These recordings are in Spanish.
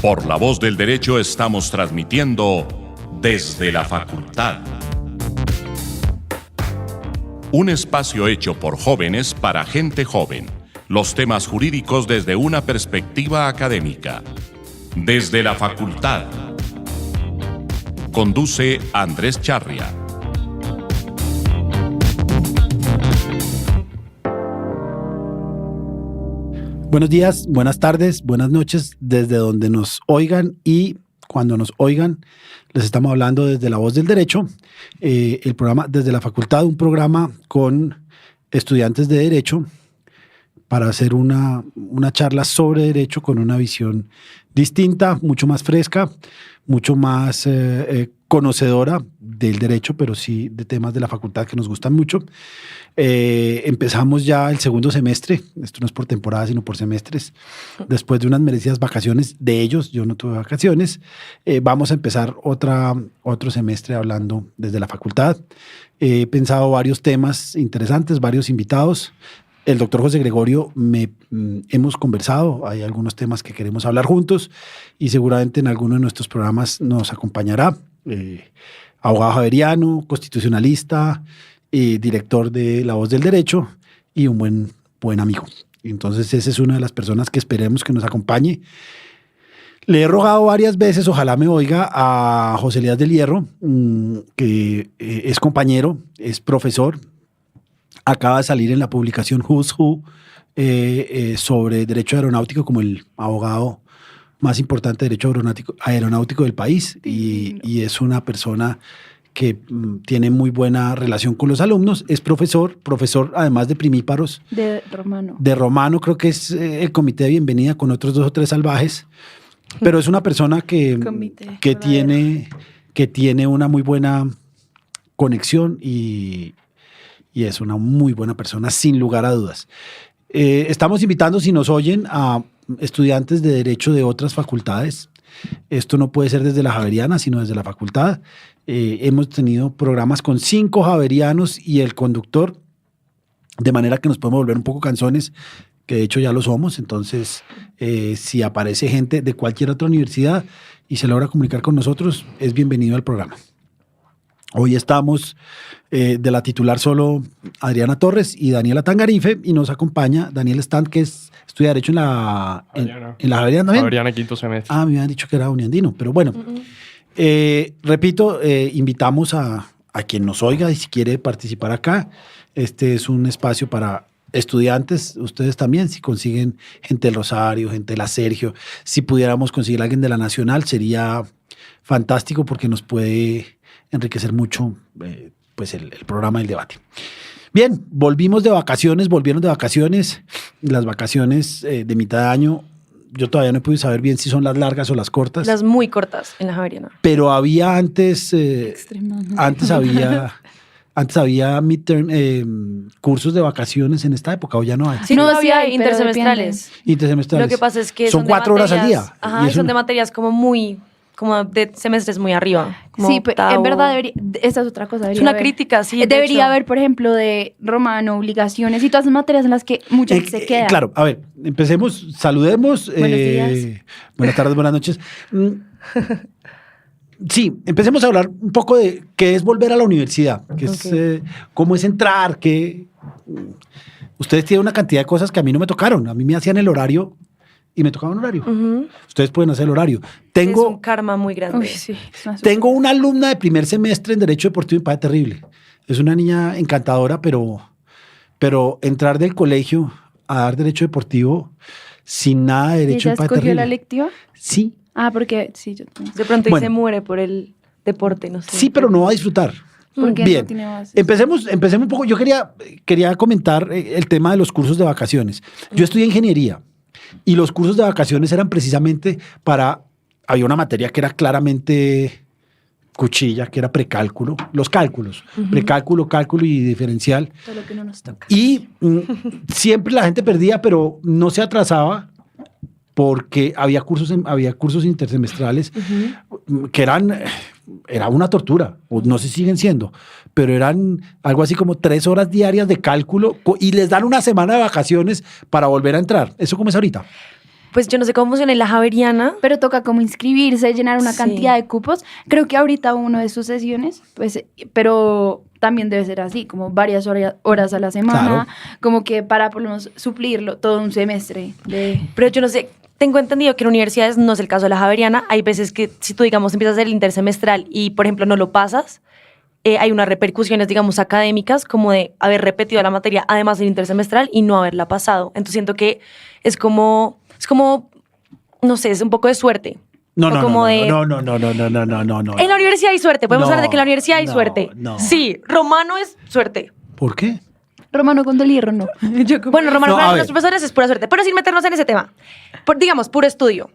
Por La Voz del Derecho estamos transmitiendo desde la facultad. Un espacio hecho por jóvenes para gente joven. Los temas jurídicos desde una perspectiva académica. Desde la facultad. Conduce Andrés Charria. Buenos días, buenas tardes, buenas noches, desde donde nos oigan y cuando nos oigan, les estamos hablando desde La Voz del Derecho, el programa Desde la Facultad, un programa con estudiantes de Derecho para hacer una charla sobre Derecho con una visión distinta, mucho más fresca, mucho más conocedora del Derecho, pero sí de temas de la facultad que nos gustan mucho. Empezamos ya el segundo semestre, esto no es por temporada sino por semestres, después de unas merecidas vacaciones de ellos, yo no tuve vacaciones, vamos a empezar otro semestre hablando desde la facultad. He pensado varios temas interesantes, varios invitados. El doctor José Gregorio hemos conversado, hay algunos temas que queremos hablar juntos y seguramente en alguno de nuestros programas nos acompañará. Abogado javeriano, constitucionalista, director de La Voz del Derecho y un buen amigo. Entonces esa es una de las personas que esperemos que nos acompañe. Le he rogado varias veces, ojalá me oiga, a José Elías del Hierro, que es compañero, es profesor. Acaba de salir en la publicación Who's Who sobre derecho aeronáutico como el abogado más importante de derecho aeronáutico del país y es una persona que tiene muy buena relación con los alumnos. Es profesor además de primíparos. De romano. De romano, creo que es el comité de bienvenida con otros 2 o 3 salvajes, pero es una persona que tiene una muy buena conexión y es una muy buena persona, sin lugar a dudas. Estamos invitando, si nos oyen, a estudiantes de Derecho de otras facultades. Esto no puede ser desde la Javeriana, sino desde la facultad. Hemos tenido programas con 5 javerianos y el conductor, de manera que nos podemos volver un poco cansones, que de hecho ya lo somos. Entonces, si aparece gente de cualquier otra universidad y se logra comunicar con nosotros, es bienvenido al programa. Hoy estamos de la titular solo Adriana Torres y Daniela Tangarife, y nos acompaña Daniel Stand, que estudia Derecho en la Javeriana. Javeriana, quinto semestre. Me habían dicho que era uniandino, pero bueno. Repito, invitamos a quien nos oiga y si quiere participar acá. Este es un espacio para estudiantes, ustedes también, si consiguen gente del Rosario, gente de la Sergio, si pudiéramos conseguir a alguien de la Nacional, sería fantástico porque nos puede enriquecer mucho pues el programa del debate. Bien, volvieron de vacaciones. Las vacaciones de mitad de año, yo todavía no he podido saber bien si son las largas o las cortas. Las muy cortas en la Javeriana. Pero había antes había midterm, cursos de vacaciones en esta época, o ya no hay. Sí, No, no, sí había hay, pero intersemestrales. Intersemestrales. Lo que pasa es que son 4 horas al día. Ajá, y son de materias como de semestres muy arriba. Sí, pero en verdad esta es otra cosa. Es una crítica, sí. Debería haber, por ejemplo, de romano, obligaciones y todas esas materias en las que mucha gente se queda. Claro, a ver, empecemos, saludemos. Buenos días. Buenas tardes, buenas noches. Sí, empecemos a hablar un poco de qué es volver a la universidad, es cómo es entrar, ustedes tienen una cantidad de cosas que a mí no me tocaron. A mí me hacían el horario y me tocaba un horario. Ustedes pueden hacer el horario. Es un karma muy grande. Uy, sí, tengo una alumna de primer semestre en Derecho Deportivo y me parece terrible. Es una niña encantadora, pero entrar del colegio a dar Derecho Deportivo sin nada de Derecho me parece terrible. ¿Ella escogió la lectiva? Sí. Porque sí, yo también. De pronto se muere por el deporte, no sé. Sí, pero no va a disfrutar. Porque bien, no tiene bases. empecemos un poco. Yo quería comentar el tema de los cursos de vacaciones. Yo estudié ingeniería y los cursos de vacaciones eran precisamente había una materia que era claramente cuchilla, que era precálculo, los cálculos, precálculo, cálculo y diferencial. Todo lo que no nos toca. Y siempre la gente perdía, pero no se atrasaba porque había cursos intersemestrales que era una tortura, o no sé si siguen siendo, pero eran algo así como 3 horas diarias de cálculo y les dan una semana de vacaciones para volver a entrar. ¿Eso cómo es ahorita? Pues yo no sé cómo funciona en la Javeriana. Pero toca como inscribirse, llenar una Sí. cantidad de cupos. Creo que ahorita uno de sus sesiones, pues, pero también debe ser así, como varias horas a la semana, como que para por lo menos suplirlo todo un semestre de... Pero yo no sé, tengo entendido que en universidades no es el caso de la Javeriana. Hay veces que si tú, digamos, empiezas a hacer el intersemestral y, por ejemplo, no lo pasas, hay unas repercusiones, digamos, académicas, como de haber repetido la materia, además del intersemestral, y no haberla pasado. Entonces siento que es como, no sé, es un poco de suerte. No, O no, como no, de- no, no, no, no, no, no, no, no, no. En la universidad hay suerte, podemos No, hablar de que en la universidad hay no, suerte. no. Sí, Romano es suerte. ¿Por qué? Romano Condolierro, no. Bueno, Romano, No, para a los ver. profesores es pura suerte, pero sin meternos en ese tema. Digamos, puro estudio.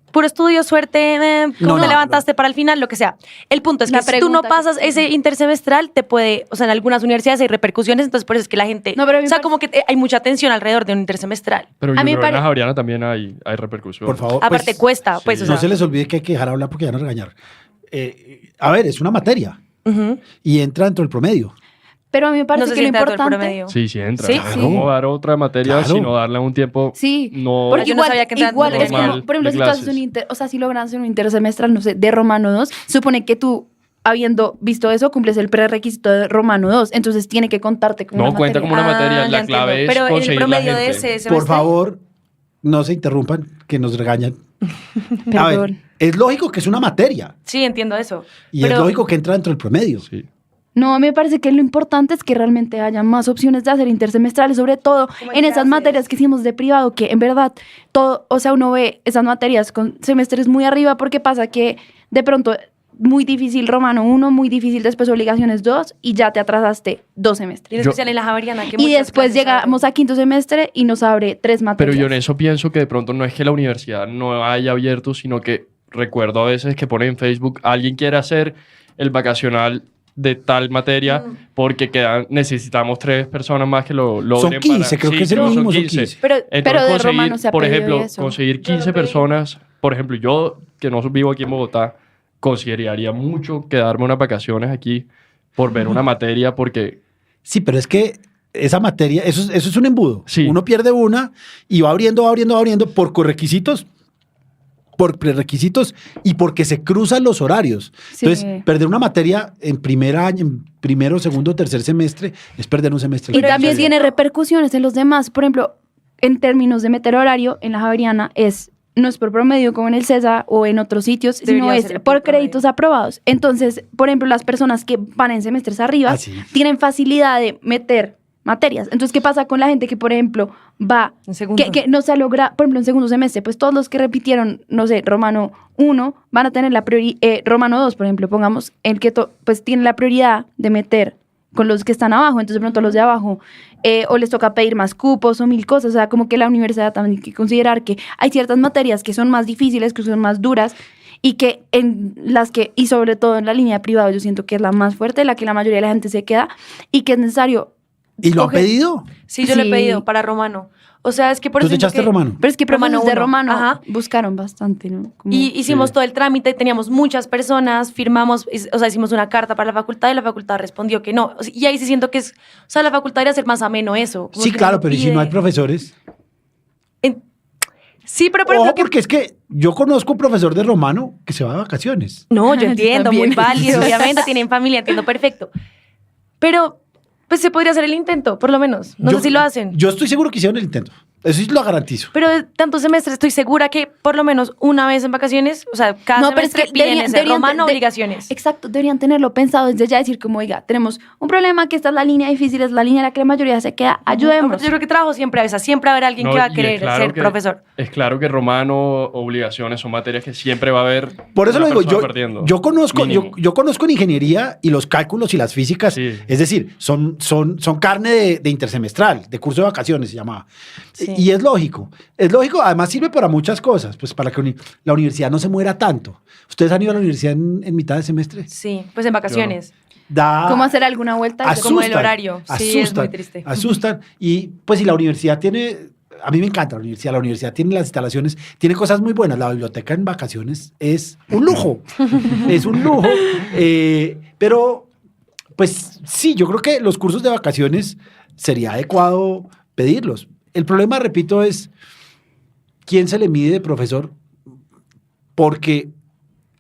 Puro estudio, suerte, cómo No, te no, levantaste para el final, lo que sea. El punto es que La si tú no pregunta pasas que- ese intersemestral, te puede, o sea, en algunas universidades hay repercusiones, entonces por eso es que la gente, No, pero a mí o sea, me como que hay mucha tensión alrededor de un intersemestral. Pero yo A mí creo me que en la pare- Javeriana también hay repercusiones. Por favor. Aparte pues, cuesta, pues, sí. o No sea. se les olvide que hay que dejar hablar porque ya no regañar. A ver, es una materia Ujú. y entra dentro del promedio. Pero a mí me parece No sé que si lo entra dentro del importante... promedio. Sí, sí entra. Sí, Es como dar otra materia, Claro. sino darle un tiempo Sí, no... porque Yo no igual, sabía que entraba igual dentro es del como, por ejemplo, de si tú haces clases. o sea, si logras hacer un intersemestral, no sé, de Romano 2, supone que tú, habiendo visto eso, cumples el prerequisito de Romano 2, entonces tiene que contarte como No una cuenta materia. como una materia. ya La entiendo. clave es Pero en el conseguir la promedio de gente. ese semestre. Por favor, no se interrumpan, que nos regañan. A ver, Perdón. es lógico que es una materia Sí, entiendo eso. y Pero- es lógico que entra dentro del promedio. Sí. No, a mí me parece que lo importante es que realmente haya más opciones de hacer intersemestrales, sobre todo Como en esas clases. materias que hicimos de privado, que en verdad todo, o sea, uno ve esas materias con semestres muy arriba, porque pasa que de pronto muy difícil Romano 1, muy difícil después Obligaciones 2 y ya te atrasaste 2 Y en semestres. Yo- especial en la Javeriana. Que Y muchas después clases llegamos abren. a quinto semestre y nos abre 3 Pero materias. yo en eso pienso que de pronto no es que la universidad no haya abierto, sino que recuerdo a veces que pone en Facebook, alguien quiere hacer el vacacional de tal materia porque necesitamos 3 personas más que lo logren. Son 15, creo que es el pero son mínimo, son 15. 15. Pero Pero Entonces, de Romano se ha por pedido ejemplo, eso. conseguir 15 personas, por ejemplo, yo que no vivo aquí en Bogotá, consideraría mucho quedarme unas vacaciones aquí por ver una materia porque Sí, pero es que esa materia, eso es un embudo. Sí. Uno pierde una y va abriendo por correquisitos, por prerequisitos y porque se cruzan los horarios. Sí. Entonces, perder una materia en primer año, en primero, segundo, tercer semestre, es perder un semestre. Y también tiene repercusiones en los demás. Por ejemplo, en términos de meter horario, en la Javeriana no es por promedio como en el CESA o en otros sitios, sino Debería es ser por por créditos promedio. aprobados. Entonces, por ejemplo, las personas que van en semestres arriba Ah, sí. tienen facilidad de meter materias. Entonces, ¿qué pasa con la gente que, por ejemplo, va, En segundo. que no se logra, por ejemplo, en segundo semestre? Pues todos los que repitieron, no sé, Romano 1 van a tener la prioridad, Romano 2, por ejemplo, pongamos, el que pues tiene la prioridad de meter con los que están abajo, entonces de pronto los de abajo o les toca pedir más cupos o 1000 cosas, o sea, como que la universidad también tiene que considerar que hay ciertas materias que son más difíciles, que son más duras y que en las que, y sobre todo en la línea privada, yo siento que es la más fuerte, la que la mayoría de la gente se queda y que es necesario. ¿Y lo han escoger- pedido? Sí, yo lo he Sí. pedido para Romano. O sea, es que por ¿Tú eso te siento echaste que- Romano? Pero es que Romano profesores de 1, Romano ajá. buscaron bastante, ¿no? Como- Y hicimos Sí. todo el trámite, teníamos muchas personas, firmamos, o sea, hicimos una carta para la facultad y la facultad respondió que no. O sea, y ahí sí siento que es, o sea, la facultad debería ser más ameno eso. como Sí, que claro, no pero ¿y si no hay pide. profesores? Sí, pero por Ojo, ejemplo, que- porque es que yo conozco un profesor de romano que se va de vacaciones. No, yo Yo entiendo, muy también. válido, obviamente, tienen familia, entiendo perfecto. Pero, pues se podría hacer el intento, por lo menos. No Yo- sé si lo hacen. Yo estoy seguro que hicieron el intento. Eso sí lo garantizo. Pero de tantos semestres estoy segura que por lo menos una vez en vacaciones, o sea, cada No, pero es semestre que piden deberían- ese deberían Romano de- obligaciones. Exacto, deberían tenerlo pensado desde ya, decir como, oiga, tenemos un problema, que esta es la línea difícil, es la línea en la que la mayoría se queda, ayudemos. Yo creo que trabajo siempre, o sea, siempre va a haber alguien No, que va a y es querer claro ser que- profesor. Es claro que romano, obligaciones son materias que siempre va a haber. Por eso una lo digo, persona yo, perdiendo. yo conozco, Mínimo. yo conozco en ingeniería y los cálculos y las físicas, Sí. es decir, son carne de intersemestral, de curso de vacaciones se llamaba. Sí. Y es lógico, además sirve para muchas cosas, pues para que la universidad no se muera tanto. ¿Ustedes han ido a la universidad en mitad de semestre? Sí, pues en vacaciones. Da, ¿Cómo hacer alguna vuelta? asustan, como el horario. Sí, es muy triste. Asustan. Y pues si la universidad tiene, a mí me encanta la universidad tiene las instalaciones, tiene cosas muy buenas. La biblioteca en vacaciones es un lujo, es un lujo. Pero pues sí, yo creo que los cursos de vacaciones sería adecuado pedirlos. El problema, repito, es quién se le mide de profesor, porque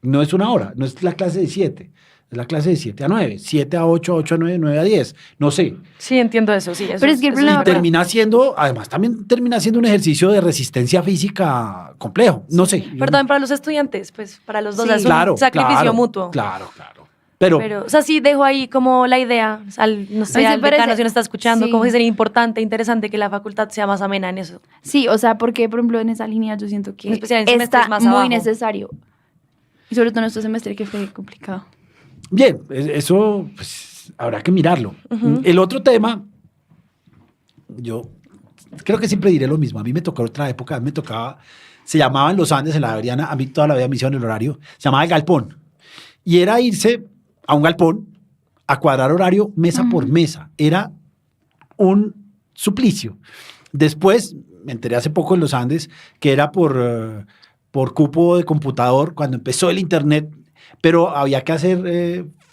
no es una hora, no es la clase de 7, es la clase de 7 a 9, 7 a 8, 8 a 9, 9 a 10, no sé. Sí, entiendo eso, sí. Eso Pero es que el eso problema- Y termina siendo, además también termina siendo un ejercicio de resistencia física complejo, no sé. Pero también para los estudiantes, pues para los dos Sí. es un Claro, sacrificio claro, mutuo. Claro. Pero O sea, sí dejo ahí como la idea, no sé, A mí sí al me parece- decano si nos está escuchando, sí. como que sería importante, interesante que la facultad sea más amena en eso. Sí, o sea, porque, por ejemplo, en esa línea yo siento que En especial en está semestres más muy abajo. necesario. Y sobre todo en este semestre que fue complicado. bien, eso pues, habrá que mirarlo. El otro tema, yo creo que siempre diré lo mismo. A mí me tocó otra época, a mí me tocaba, se llamaban los Andes en la Javeriana, a mí toda la vida me hicieron el horario, se llamaba el galpón. Y era irse a un galpón a cuadrar horario mesa por mesa. Era un suplicio. Después, me enteré hace poco en los Andes que era por cupo de computador cuando empezó el internet, pero había que hacer,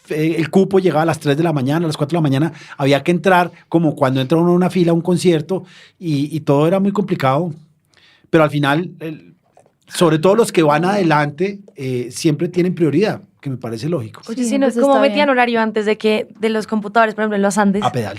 el cupo llegaba a las 3 de la mañana, a las 4 de la mañana, había que entrar como cuando entra uno a una fila a un concierto y todo era muy complicado, pero al final, sobre todo los que van adelante, siempre tienen prioridad, que me parece lógico. Oye, Sí, sí, no, pues ¿cómo está metían bien. horario antes de los computadores, por ejemplo, en los Andes? A pedal.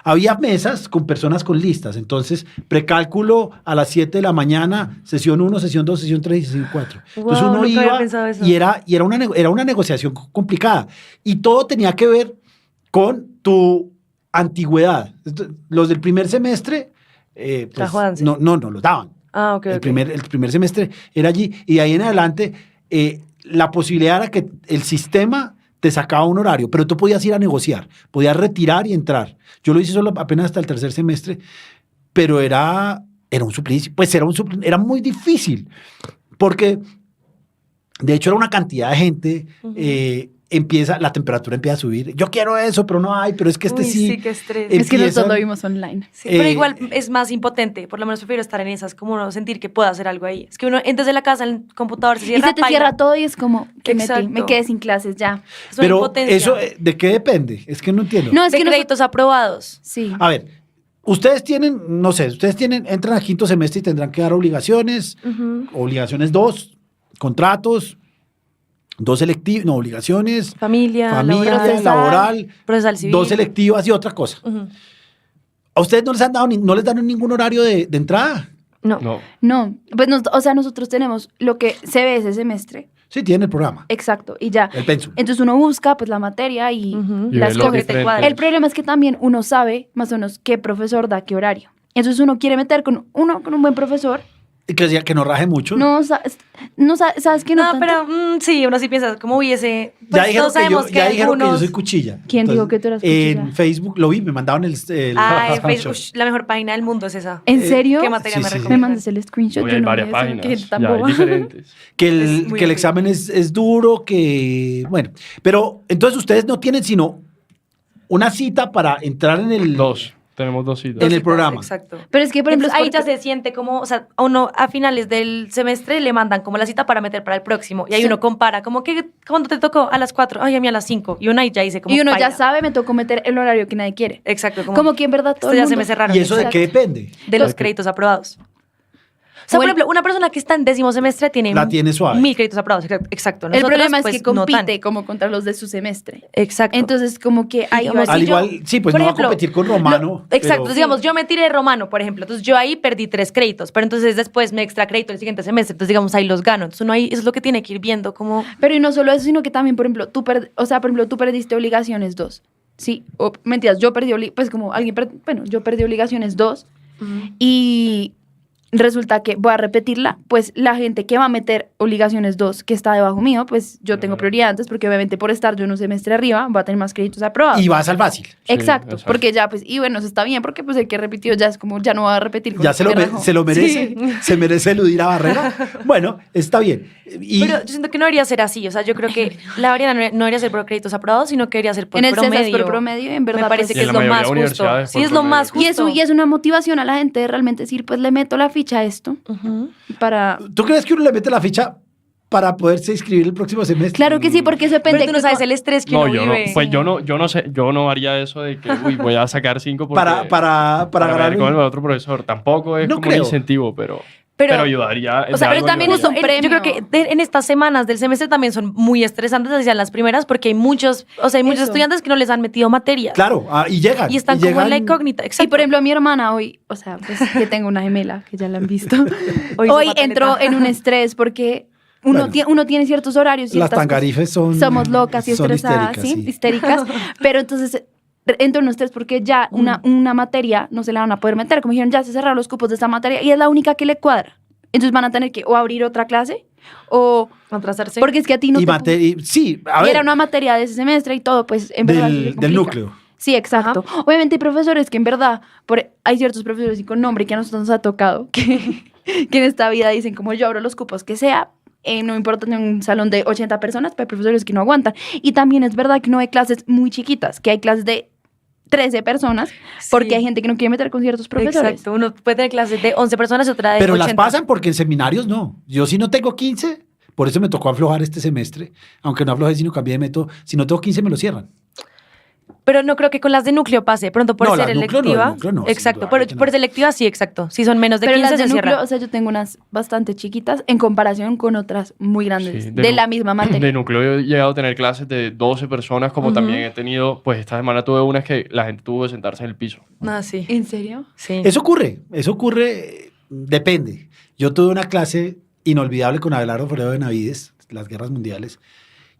Había mesas con personas con listas, entonces precálculo a las 7 de la mañana, sesión 1, sesión 2, sesión 3 y sesión 4. Entonces Wow, uno nunca había iba pensado eso. y era una negociación complicada y todo tenía que ver con tu antigüedad. Los del primer semestre pues, Cajodanse. no los daban. Ah, ok, El ok. primer semestre era allí y de ahí en adelante la posibilidad era que el sistema te sacaba un horario, pero tú podías ir a negociar, podías retirar y entrar. Yo lo hice solo apenas hasta el tercer semestre, pero era un suplicio, pues era muy difícil, porque de hecho era una cantidad de gente, la temperatura empieza a subir. Yo quiero eso, pero no hay, pero es que Uy, sí. sí, qué estrés. Es que nosotros empiezan- lo vimos online. Sí, pero Eh, igual es más impotente, por lo menos prefiero estar en esas, como uno sentir que puedo hacer algo ahí. Es que uno desde la casa, en el computador, se Y cierra, se te paila. cierra todo y es como que Exacto. me quedé sin clases ya. Es una Pero impotencia. eso, ¿de qué depende? Es que no entiendo. No, es de que créditos aprobados. Sí. A ver, ustedes tienen, no sé, entran a quinto semestre y tendrán que dar obligaciones, obligaciones 2, contratos, 2 selectivos, no, obligaciones, Familia, laboral, procesal civil. 2 selectivas y otra cosa. Ujú. ¿A ustedes no les han dado, no les dan ningún horario de entrada? No. No. No, pues o sea, nosotros tenemos lo que se ve ese semestre. Sí, tienen el programa, Exacto, y ya. el pensum. Entonces uno busca pues la materia y Ujú. Y la ve los escoge. diferentes. El problema es que también uno sabe más o menos qué profesor da qué horario. Entonces uno quiere meter con un buen profesor. Y que decía que no raje mucho. No, sabes que no. No, tanto. pero sí, uno sí piensa, ¿cómo hubiese? ya Pues dijeron, todos sabemos que ya dijeron que yo algunos... soy cuchilla. ¿Quién dijo que tú eras cuchilla? En Facebook lo vi, me mandaron el Ah, en Facebook, la mejor página del mundo es esa. ¿En serio? ¿Qué materia sí, me sí. Me recomiendas? mandas el screenshot. Hoy yo hay no varias vi eso, páginas. qué gente tan Ya hay boba. diferentes. que Es el, muy que el difícil. examen es duro, que bueno, pero entonces ustedes no tienen sino una cita para entrar en el Tenemos 2 citas. en el Citas, programa. Exacto. Pero es que, por ejemplo, Entonces, ahí es ya porque- se siente como, o sea, a uno a finales del semestre le mandan como la cita para meter para el próximo. Y ahí Sí. uno compara, como que, ¿cuándo te tocó? A las 4. Ay, a mí a las 5. Y uno ahí ya dice como y uno ya paila. sabe, me tocó meter el horario que nadie quiere. Exacto. Como que en verdad todo esto el ya mundo... se me cerraron. ¿Y eso de Exacto. qué depende? De los créditos aprobados. O sea, por Bueno. ejemplo, una persona que está en 10º semestre tiene La tiene suave. 1000 créditos aprobados. Exacto. El Nosotros, problema es pues, que no tan. compite como contra los de su semestre. Exacto. Entonces, como que ahí Digamos, va. Al si yo- igual, sí, pues por no ejemplo, va a competir con Romano. Exacto, pero- entonces, digamos, yo me tiré romano, por ejemplo, entonces yo ahí perdí 3 créditos, pero entonces después me extra crédito el siguiente semestre, entonces digamos ahí los gano, entonces uno ahí eso es lo que tiene que ir viendo como... Pero y no solo eso, sino que también, por ejemplo, tú perdiste obligaciones 2. Sí, o mentiras, yo perdí, yo perdí obligaciones 2 y resulta que voy a repetirla, pues la gente que va a meter obligaciones 2 que está debajo mío, pues yo tengo prioridad antes porque obviamente por estar yo en un semestre arriba va a tener más créditos aprobados. Y vas al fácil. Exacto, exacto. porque ya pues, y bueno, eso está bien porque pues el que repitió ya es como, ya no va a repetir. con Ya el se que lo, rajó. se lo merece, se merece eludir la barrera. Bueno, está bien. Y Pero yo siento que no debería ser así, o sea, yo creo que la variedad no debería ser por créditos aprobados, sino que debería ser por En el CESA promedio. es por promedio, en verdad. Me parece pues, que Y es en lo la más mayoría de justo. universidades Sí, por es lo promedio. más justo. y es una motivación a la gente de realmente decir, pues le meto la ficha a esto Ujú. para... ¿tú crees que uno le mete la ficha para poderse inscribir el próximo semestre? Claro que sí, porque eso depende. Pero tú no sabes el estrés que No, uno yo no, vive. pues yo no sé, yo no haría eso de que, uy, voy a sacar 5 porque para para ganar ver con el otro profesor. Tampoco es No como creo. un incentivo, pero pero ayudaría. O sea, de pero algo también ayudaría. es un yo creo que premio. en estas semanas del semestre también son muy estresantes hacia las primeras porque hay muchos Eso. estudiantes que no les han metido materias. Claro, y llegan. Y están como en la llegan- incógnita. Y Exacto. por ejemplo, mi hermana hoy, o sea, pues que tengo una gemela, que ya la han visto, Hoy hizo hoy pataleta. entró en un estrés porque uno, Bueno. uno tiene ciertos horarios. Las ciertas cosas. tangarifes Somos locas y son estresadas, histéricas, ¿sí? Histéricas. Pero entonces entró en un estrés porque ya una materia no se la van a poder meter. Como dijeron, ya se cerraron los cupos de esta materia y es la única que le cuadra. Entonces van a tener que o abrir otra clase o... Atrasarse. Porque es que a ti no Y te... sí, a y ver, era una materia de ese semestre y todo, pues en verdad... sí se del complica. núcleo. Sí, exacto. Obviamente hay profesores que en verdad, hay ciertos profesores y con nombre que a nosotros nos ha tocado, que en esta vida dicen como yo abro los cupos que sea, no me importa en un salón de 80 personas, pero hay profesores que no aguantan. Y también es verdad que no hay clases muy chiquitas, que hay clases de 13 personas, porque Sí. hay gente que no quiere meter con ciertos profesores. Exacto. Uno puede tener clases de 11 personas y otra de Pero 80. las pasan porque en seminarios no. Yo sí no tengo 15, por eso me tocó aflojar este semestre, aunque no aflojé sino cambié de método. Si no tengo 15 me lo cierran. Pero no creo que con las de núcleo pase. Pronto por No, ser las núcleo no, electiva. las núcleo no, sin Exacto. duda, Por, que no. por selectiva sí, exacto. Si son menos de Pero 15 las de se núcleo, cierra. o sea, yo tengo unas bastante chiquitas en comparación con otras muy grandes Sí, de la misma materia. De núcleo he llegado a tener clases de 12 personas, como también he tenido, pues esta semana tuve unas que la gente tuvo que sentarse en el piso. Ah, sí. ¿En serio? Sí. Eso ocurre, depende. Yo tuve una clase inolvidable con Abelardo Forero de Navides, las guerras mundiales,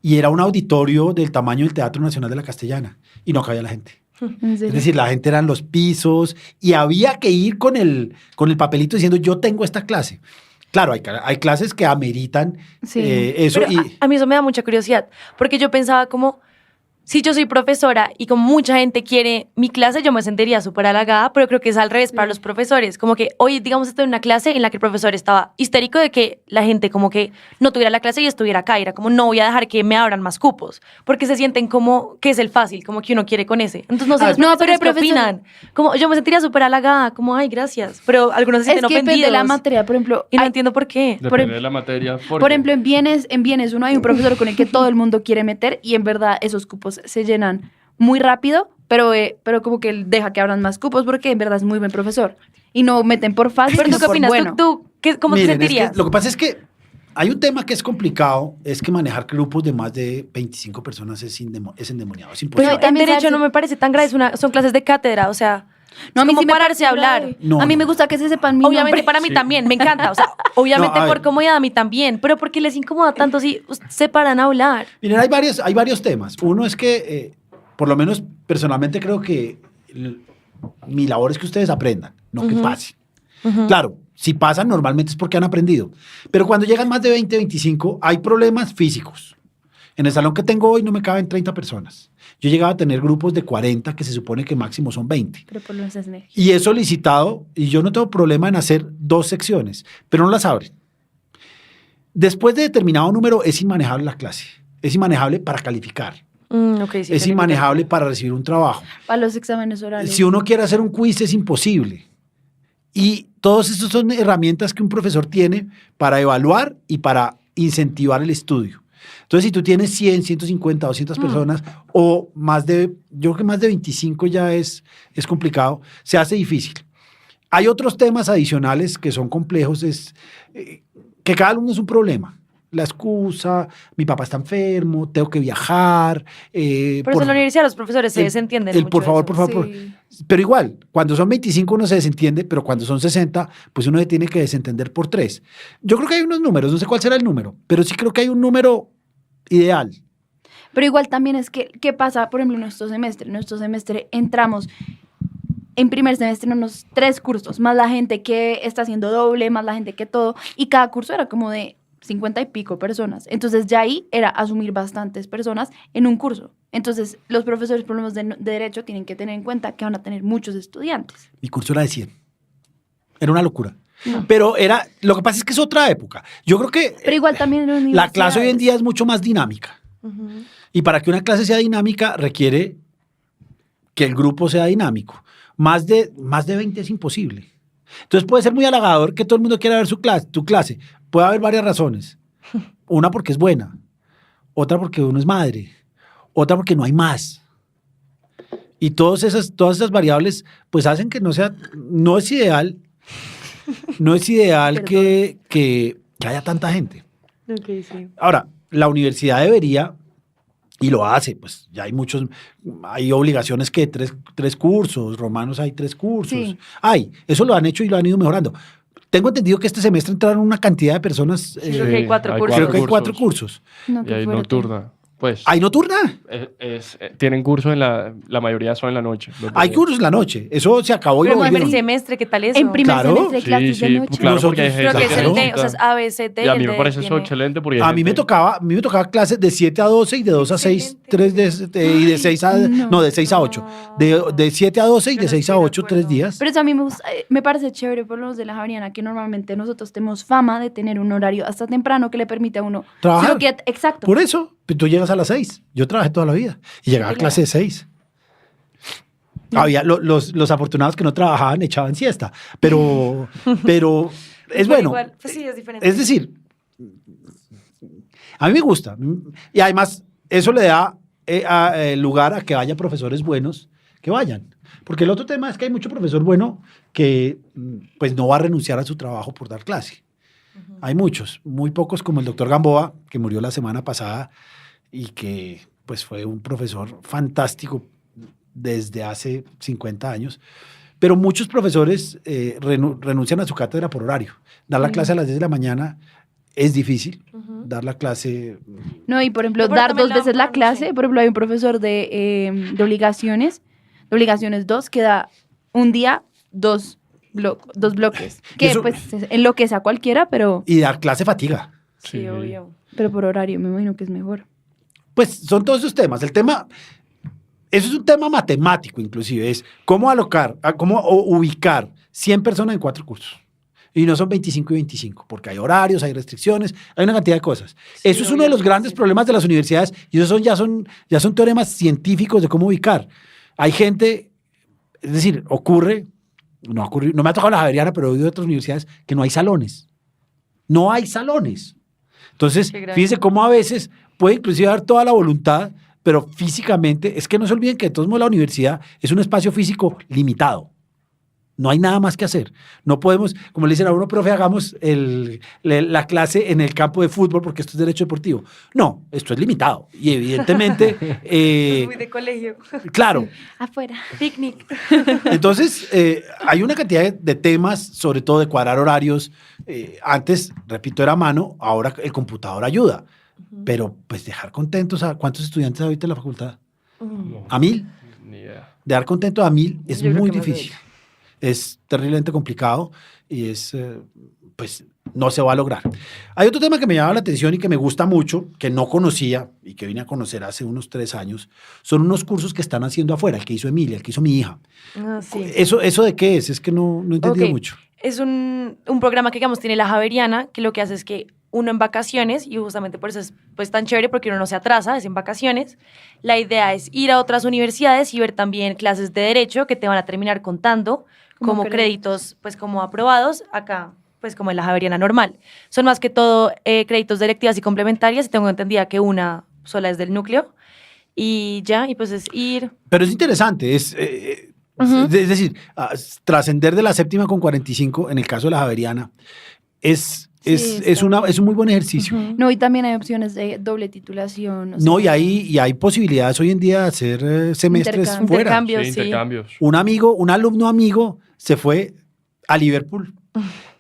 y era un auditorio del tamaño del Teatro Nacional de la Castellana, y no cabía la gente. ¿En serio? Es decir, la gente eran los pisos y había que ir con el papelito diciendo yo tengo esta clase. Claro, hay clases que ameritan Sí. eso. Pero a mí eso me da mucha curiosidad, porque yo pensaba como, si yo soy profesora y como mucha gente quiere mi clase, yo me sentiría súper halagada, pero creo que es al revés para los profesores. Como que hoy, digamos, estoy en una clase en la que el profesor estaba histérico de que la gente como que no tuviera la clase y estuviera acá. Era como, no voy a dejar que me abran más cupos, porque se sienten como que es el fácil, como que uno quiere con ese. Entonces, no sé, los no, pero profesores, el ¿qué profesor- opinan? Como, yo me sentiría súper halagada, como, ay, gracias. Pero algunos se Es sienten que depende ofendidos. de la materia, por ejemplo. Y no hay- entiendo por qué. Depende de la materia. Por ejemplo, en bienes uno hay un profesor con el que todo el mundo quiere meter y en verdad esos cupos se llenan muy rápido, pero como que él deja que abran más cupos porque en verdad es muy buen profesor. Y no meten por fácil, Pero tú sino qué por opinas, bueno. ¿Cómo te Miren, es que sentirías? lo que pasa es que hay un tema que es complicado, es que manejar grupos de más de 25 personas es endemoniado, es Pero imposible. Pero en también derecho saberse- no me parece tan grave, son clases de cátedra, o sea, No, a mí como sí me pararse a parece hablar. grave. No, a mí no. me gusta que se sepan mi Obviamente nombre. para mí Sí. también, me encanta, o sea, obviamente No, a por ver. comodidad a mí también, pero ¿por qué les incomoda tanto si se paran a hablar? Miren, hay varios temas. Uno es que, por lo menos personalmente creo que mi labor es que ustedes aprendan, no que pasen. Claro, si pasan normalmente es porque han aprendido. Pero cuando llegan más de 20, 25, hay problemas físicos. En el salón que tengo hoy no me caben 30 personas. Yo llegaba a tener grupos de 40 que se supone que máximo son 20. Pero por lo menos es energía. Y he solicitado, y yo no tengo problema en hacer 2 secciones, pero no las abren. Después de determinado número es inmanejable la clase. Es inmanejable para calificar. Ok, sí, Es te inmanejable para recibir un trabajo. Para los exámenes orales. Si uno quiere hacer un quiz es imposible. Y todos estos son herramientas que un profesor tiene para evaluar y para incentivar el estudio. Entonces, si tú tienes 100, 150, 200 personas o más de, yo creo que más de 25 ya es complicado, se hace difícil. Hay otros temas adicionales que son complejos, es que cada alumno es un problema. La excusa, mi papá está enfermo, tengo que viajar. Por eso en la universidad los profesores se desentienden mucho Por de favor, eso. por favor. Sí. Pero igual, cuando son 25 uno se desentiende, pero cuando son 60, pues uno se tiene que desentender por 3. Yo creo que hay unos números, no sé cuál será el número, pero sí creo que hay un número ideal. Pero igual también es que, ¿qué pasa, por ejemplo, en nuestro semestre? En nuestro semestre entramos en primer semestre en unos 3 cursos, más la gente que está haciendo doble, más la gente que todo, y cada curso era como de 50 y pico personas. Entonces ya ahí era asumir bastantes personas en un curso. Entonces los profesores, por lo menos de derecho, tienen que tener en cuenta que van a tener muchos estudiantes. Mi curso era de 100. Era una locura. Pero lo que pasa es que es otra época. Yo creo que Pero igual también en la clase hoy en universidades. día es mucho más dinámica. Y para que una clase sea dinámica requiere que el grupo sea dinámico. Más de 20 es imposible. Entonces puede ser muy halagador que todo el mundo quiera ver tu clase. Puede haber varias razones. Una porque es buena, otra porque uno es madre, otra porque no hay más. Y todas esas variables pues hacen que no es ideal. no es ideal Perdón. que haya tanta gente. Ok, sí. Ahora, la universidad debería, y lo hace, pues ya hay obligaciones que tres cursos, romanos hay 3 cursos. Sí. Eso lo han hecho y lo han ido mejorando. Tengo entendido que este semestre entraron una cantidad de personas, creo que hay 4 cursos. creo que hay 4 cursos. No, Y qué hay fuerte. nocturna. Pues ¿Hay nocturna? tienen cursos la mayoría son en la noche. Hay cursos en la noche. Eso se acabó y Pero lo en primer volvieron. semestre, ¿qué tal eso? En primer Claro. semestre, clases Sí, de sí, noche. claro, Nosotros- porque hay gente Creo que es el Claro. D, o sea, es A, B, C, D. Y a el mí me D parece eso tiene- excelente porque hay A mí me gente- tocaba clases de 7 a 12 y de 2 a 6, Excelente. y de 6 a, no. de 6 a 8. De 7 a 12 y Yo de no 6 a estoy de 8, acuerdo. 3 días. Pero eso a mí me parece chévere por los de la Javeriana, que normalmente nosotros tenemos fama de tener un horario hasta temprano que le permite a uno Trabajar. si lo quiere- exacto. Por eso, pues, tú llegas a las 6. Yo trabajé toda la vida y llegaba a clase de 6. Había los afortunados que no trabajaban echaban siesta, pero es Pero bueno. igual, pues sí, es diferente. Es decir, a mí me gusta. Y además, eso le da lugar a que haya profesores buenos que vayan. Porque el otro tema es que hay mucho profesor bueno que pues no va a renunciar a su trabajo por dar clase. Hay muchos, muy pocos como el doctor Gamboa, que murió la semana pasada y que pues fue un profesor fantástico desde hace 50 años. Pero muchos profesores renuncian a su cátedra por horario. Dar la clase a las 10 de la mañana es difícil. Dar la clase... No, y por ejemplo, No, pero dar también 2 veces la no clase. sé. Por ejemplo, hay un profesor de obligaciones 2, que da un día 2 bloques. Y Que eso- pues enloquece a cualquiera, pero Y dar clase fatiga. Sí, obvio. por horario me imagino que es mejor. Pues son todos esos temas. Eso es un tema matemático inclusive, es cómo ubicar 100 personas en 4 cursos. Y no son 25 y 25, porque hay horarios, hay restricciones, hay una cantidad de cosas. Eso es uno de los grandes problemas de las universidades y esos ya son teoremas científicos de cómo ubicar. Hay gente, es decir, no me ha tocado la Javeriana, pero he oído de otras universidades que no hay salones. No hay salones. Entonces, Qué grave. fíjense cómo a veces puede inclusive dar toda la voluntad, pero físicamente, es que no se olviden que de todos modos la universidad es un espacio físico limitado. No hay nada más que hacer. No podemos, como le dicen a uno, profe, hagamos la clase en el campo de fútbol porque esto es derecho deportivo. No, esto es limitado. Y evidentemente, Muy de colegio. claro. Afuera. Picnic. Entonces, hay una cantidad de temas, sobre todo de cuadrar horarios. Antes, repito, era a mano, ahora el computador ayuda. Pero, pues, dejar contentos a ¿cuántos estudiantes hay ahorita en la facultad? ¿A 1000? Ni idea. Dejar contento a 1000 es Yo creo muy que más difícil. Es terriblemente complicado y pues no se va a lograr. Hay otro tema que me llama la atención y que me gusta mucho, que no conocía y que vine a conocer hace unos 3 años, son unos cursos que están haciendo afuera, el que hizo Emilia, el que hizo mi hija. Ah, sí. ¿Eso de qué es? Es que no he entendido Ok. mucho. Es un programa que, digamos, tiene la Javeriana, que lo que hace es que uno en vacaciones, y justamente por eso es pues tan chévere, porque uno no se atrasa, es en vacaciones. La idea es ir a otras universidades y ver también clases de derecho que te van a terminar contando como créditos, pues como aprobados, acá, pues como en la Javeriana normal. Son más que todo créditos de electivas y complementarias, y tengo entendida que una sola es del núcleo. Y ya, y pues es ir... Pero es interesante, es decir, trascender de la séptima con 45, en el caso de la Javeriana, es un muy buen ejercicio. No, y también hay opciones de doble titulación. o No, sea, y hay posibilidades hoy en día de hacer semestres Intercambio. fuera. Intercambio. Sí, sí. intercambios. Un alumno amigo se fue a Liverpool.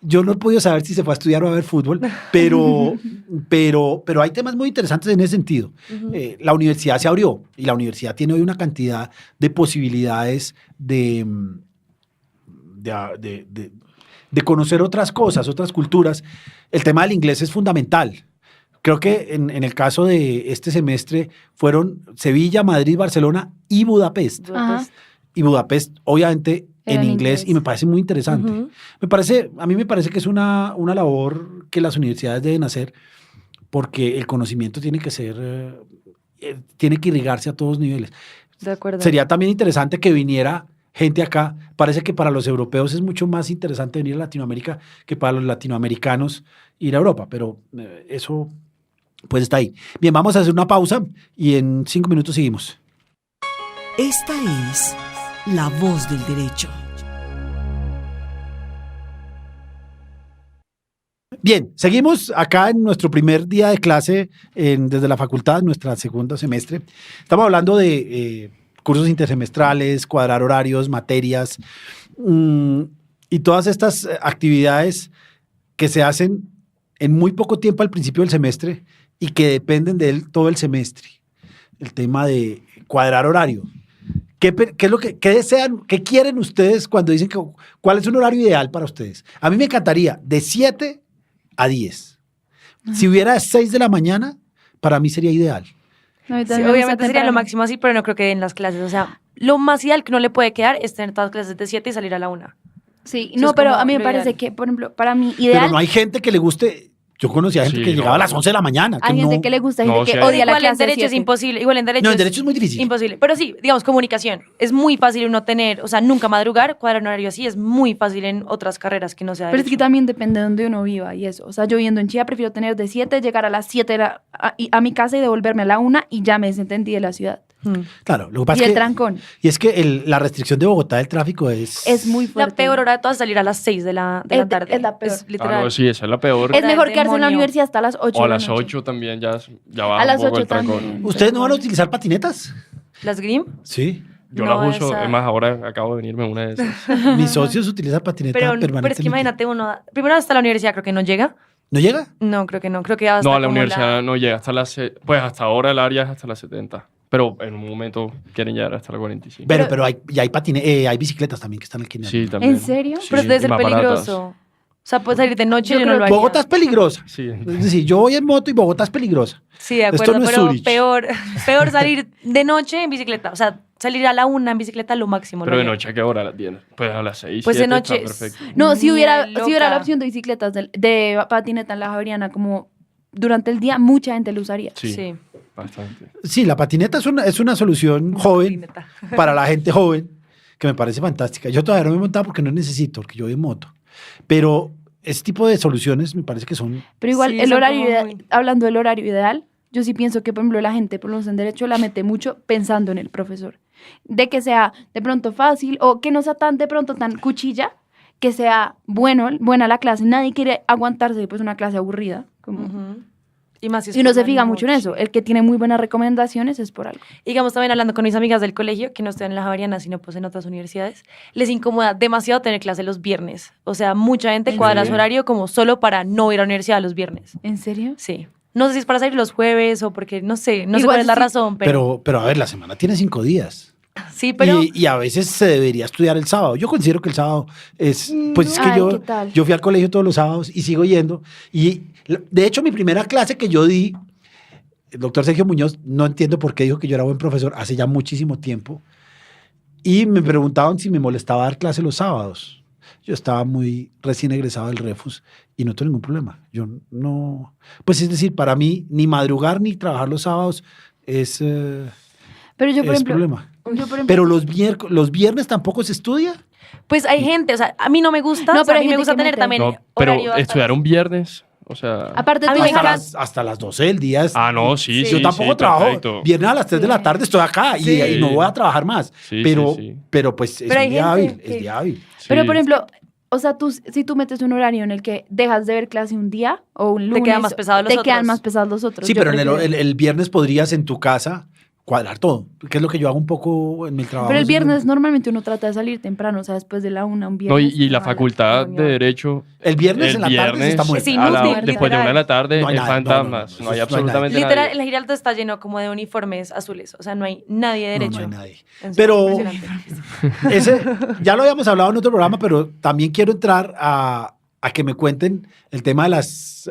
Yo no he podido saber si se fue a estudiar o a ver fútbol, pero hay temas muy interesantes en ese sentido. La universidad se abrió y la universidad tiene hoy una cantidad de posibilidades de conocer otras cosas, otras culturas. El tema del inglés es fundamental. Creo que en el caso de este semestre fueron Sevilla, Madrid, Barcelona y Budapest. Ajá. Y Budapest, obviamente, Era en en inglés, inglés. y me parece muy interesante. Ujú. A mí me parece que es una labor que las universidades deben hacer porque el conocimiento tiene que tiene que irrigarse a todos niveles. De acuerdo. Sería también interesante que viniera gente acá. Parece que para los europeos es mucho más interesante venir a Latinoamérica que para los latinoamericanos ir a Europa, pero eso pues está ahí. Bien, vamos a hacer una pausa y en 5 minutos seguimos. Esta es La Voz del Derecho. Bien, seguimos acá en nuestro primer día de clase desde la facultad, nuestra segundo semestre. Estamos hablando de cursos intersemestrales, cuadrar horarios, materias y todas estas actividades que se hacen en muy poco tiempo al principio del semestre y que dependen de él todo el semestre. El tema de cuadrar horario. ¿Qué es lo que desean, qué quieren ustedes cuando dicen cuál es un horario ideal para ustedes? A mí me encantaría de 7 a 10. Si hubiera 6 de la mañana, para mí sería ideal. No, a mí Sí, también me gusta obviamente sería lo temprano. máximo así, pero no creo que en las clases. O sea, lo más ideal que no le puede quedar es tener todas las clases de 7 y salir a la 1. Sí, Eso no, es pero como a mí me lo parece ideal. que, por ejemplo, para mí Pero ideal, no hay gente que le guste. Yo conocía gente Sí, que no. llegaba a las 11 de la mañana. hay que gente no, que le gusta, hay No, gente que sí. odia la Igual en clase de derecho es 7. imposible. Igual en derecho No, en derecho es muy difícil. Imposible. Pero sí, digamos, comunicación. Es muy fácil uno tener, o sea, nunca madrugar, cuadrar un horario así. Es muy fácil en otras carreras que no sea Pero es que derecho. también depende de donde uno viva y eso. O sea, yo viviendo en Chía prefiero tener de 7, llegar a las 7 a mi casa y devolverme a la 1 y ya me desentendí de la ciudad. Claro, lo que pasa Y es el que, trancón y es que la restricción de Bogotá del tráfico es muy La fuerte. peor hora de todas es salir a las 6 de la tarde. es la peor. literal. Ah, no, sí, esa es la peor. Es Hora mejor del quedarse en la demonio. universidad hasta las 8 O a de la las noche. 8 también ya baja A las un poco 8 el trancón. también. ¿Ustedes no van a utilizar patinetas? ¿Las Grim? Sí. Yo No, las uso, esa- es más, ahora acabo de venirme una de esas. Mis socios utilizan patineta Pero permanentemente. es que imagínate uno, primero hasta la universidad creo que no llega. ¿No llega? No, creo que no. Creo que hasta No, a la como universidad no llega hasta pues hasta ahora el área es hasta las 70. Pero en un momento quieren llegar hasta las 45. Pero hay hay bicicletas también que están aquí en el- Sí, también. ¿En serio? Sí, Pero debe y ser más baratas. peligroso. O sea, puedes salir de noche Yo y yo no creo lo que haría. Bogotá es peligrosa. Sí. Es decir, yo voy en moto y Bogotá es peligrosa. Sí, de Esto acuerdo, no es pero Zurich. peor salir de noche en bicicleta. O sea, salir a la 1 en bicicleta lo máximo. Pero lo de haría. noche, ¿a qué hora? ¿A las 10? Pues a las 6, Pues de 7 noche está es- perfecto. No, si Ni hubiera loca. la opción de bicicletas, de patineta en la Javeriana, como durante el día, mucha gente lo usaría. Sí, bastante. Sí, la patineta es una solución joven Patineta. para la gente joven que me parece fantástica. Yo todavía no me he montado porque no necesito, porque yo voy en moto. Pero ese tipo de soluciones me parece que son... Pero igual, Sí, el son horario como ideal- muy- hablando del horario ideal, yo sí pienso que, por ejemplo, la gente, por lo menos en derecho, la mete mucho pensando en el profesor. De que sea de pronto fácil o que no sea tan de pronto tan cuchilla, que sea buena la clase. Nadie quiere aguantarse pues una clase aburrida. Como... Ujú. Y más si es Y uno con se fija ánimo, mucho en eso. sí. El que tiene muy buenas recomendaciones es por algo. Digamos, también hablando con mis amigas del colegio, que no estudian en la Javeriana, sino pues en otras universidades, les incomoda demasiado tener clase los viernes. O sea, mucha gente ¿En cuadra su serio? horario como solo para no ir a la universidad los viernes. ¿En serio? Sí. No sé si es para salir los jueves o porque, no sé Igual cuál es la sí, razón, Pero a ver, la semana tiene 5 días. sí, pero Y a veces se debería estudiar el sábado. Yo considero que el sábado es... Pues es que Ay, ¿qué tal? yo fui al colegio todos los sábados y sigo yendo. Y de hecho, mi primera clase que yo di, el doctor Sergio Muñoz, no entiendo por qué dijo que yo era buen profesor hace ya muchísimo tiempo. Y me preguntaban si me molestaba dar clase los sábados. Yo estaba muy recién egresado del Refus y no tengo ningún problema. Yo no... Pues es decir, para mí, ni madrugar ni trabajar los sábados es Pero yo, por ejemplo... problema. yo, por ejemplo, Pero los viernes tampoco se estudia. pues hay gente, o sea, a mí no me gusta, No, o sea, pero a hay mí me gente gusta que tener mete. también No, pero horario hasta estudiar un viernes, o sea... aparte a tú mí me dejas- encanta- Hasta las 12 del día. Ah, no, sí, Sí. Yo sí, tampoco sí, trabajo. perfecto. Viernes a las 3 de la tarde estoy acá y, Sí. y no voy a trabajar más. Sí, pero, sí, sí. pero pues es Pero hay un día gente hábil. que- Es día hábil. Pero, Sí. por ejemplo, o sea, si tú metes un horario en el que dejas de ver clase un día o un lunes... quedan más pesados los te quedan otros. más pesados los otros. Sí, Yo pero prefiero- el viernes podrías en tu casa cuadrar todo, que es lo que yo hago un poco en mi trabajo. Pero el viernes normalmente uno trata de salir temprano, o sea, después de la 1 un No, viernes. y la no, facultad no, de no. Derecho, El viernes el en la tarde se viernes, está muerta. Sí, a la- inútil, después de 1 de la tarde, No hay es nada, fantasmas. no, No, hay no hay absolutamente Literal, nadie. el Giraldo está lleno como de uniformes azules, o sea, no hay nadie de No, derecho. no hay nadie. En serio, Pero impresionante. ese, ya lo habíamos hablado en otro programa, pero también quiero entrar a que me cuenten el tema de las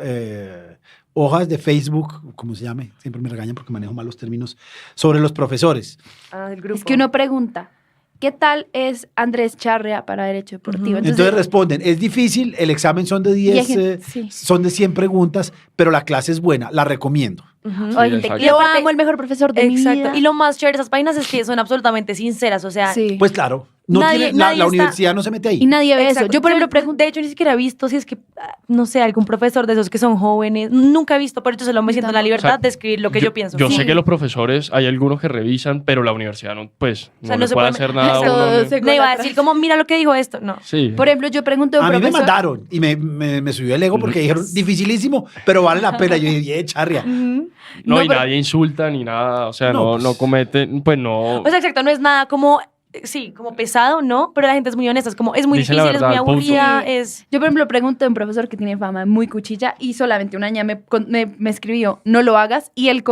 hojas de Facebook, como se llame, siempre me regañan porque manejo mal los términos, sobre los profesores. Ah, del grupo. Es que uno pregunta, ¿qué tal es Andrés Charrea para Derecho Deportivo? Ujú. Entonces responden, es difícil, el examen son de 10, sí. son de 100 preguntas, pero la clase es buena, la recomiendo. Ujú. Sí, Hay gente exacto. que yo aparte- amo el mejor profesor de mi Exacto. vida. Y lo más chévere de esas páginas es que son absolutamente sinceras, o sea, Sí. Pues claro, No Nadie- tiene, la nadie está- universidad no se mete ahí. Y nadie ve eso. Exacto. Yo, por ejemplo, pregunto. De hecho, ni siquiera he visto si es que, no sé, algún profesor de esos que son jóvenes. Nunca he visto, por eso solo me siento en la tampoco. libertad O sea, de escribir lo que yo pienso. Yo Sí. sé que los profesores, hay algunos que revisan, pero la universidad no, pues, O sea, no no le se puede puede- hacer nada a Todo uno. se- No iba a decir como, mira lo que dijo esto. No. Sí. Por ejemplo, yo pregunté a un A mí me profesor. mandaron y me subió el ego porque dijeron, dificilísimo, pero vale la pena. Yo dije, charria. No, No, y pero- nadie insulta ni nada, o sea, No, no, pues- no cometen, pues no. O sea, exacto, no es nada como, sí, como pesado, ¿no? Pero la gente es muy honesta, es como, es muy Dicen la difícil, es verdad, muy al punto. aburrida, Sí. es... Yo, por ejemplo, pregunté a un profesor que tiene fama muy cuchilla y solamente una niña me escribió, no lo hagas, y ese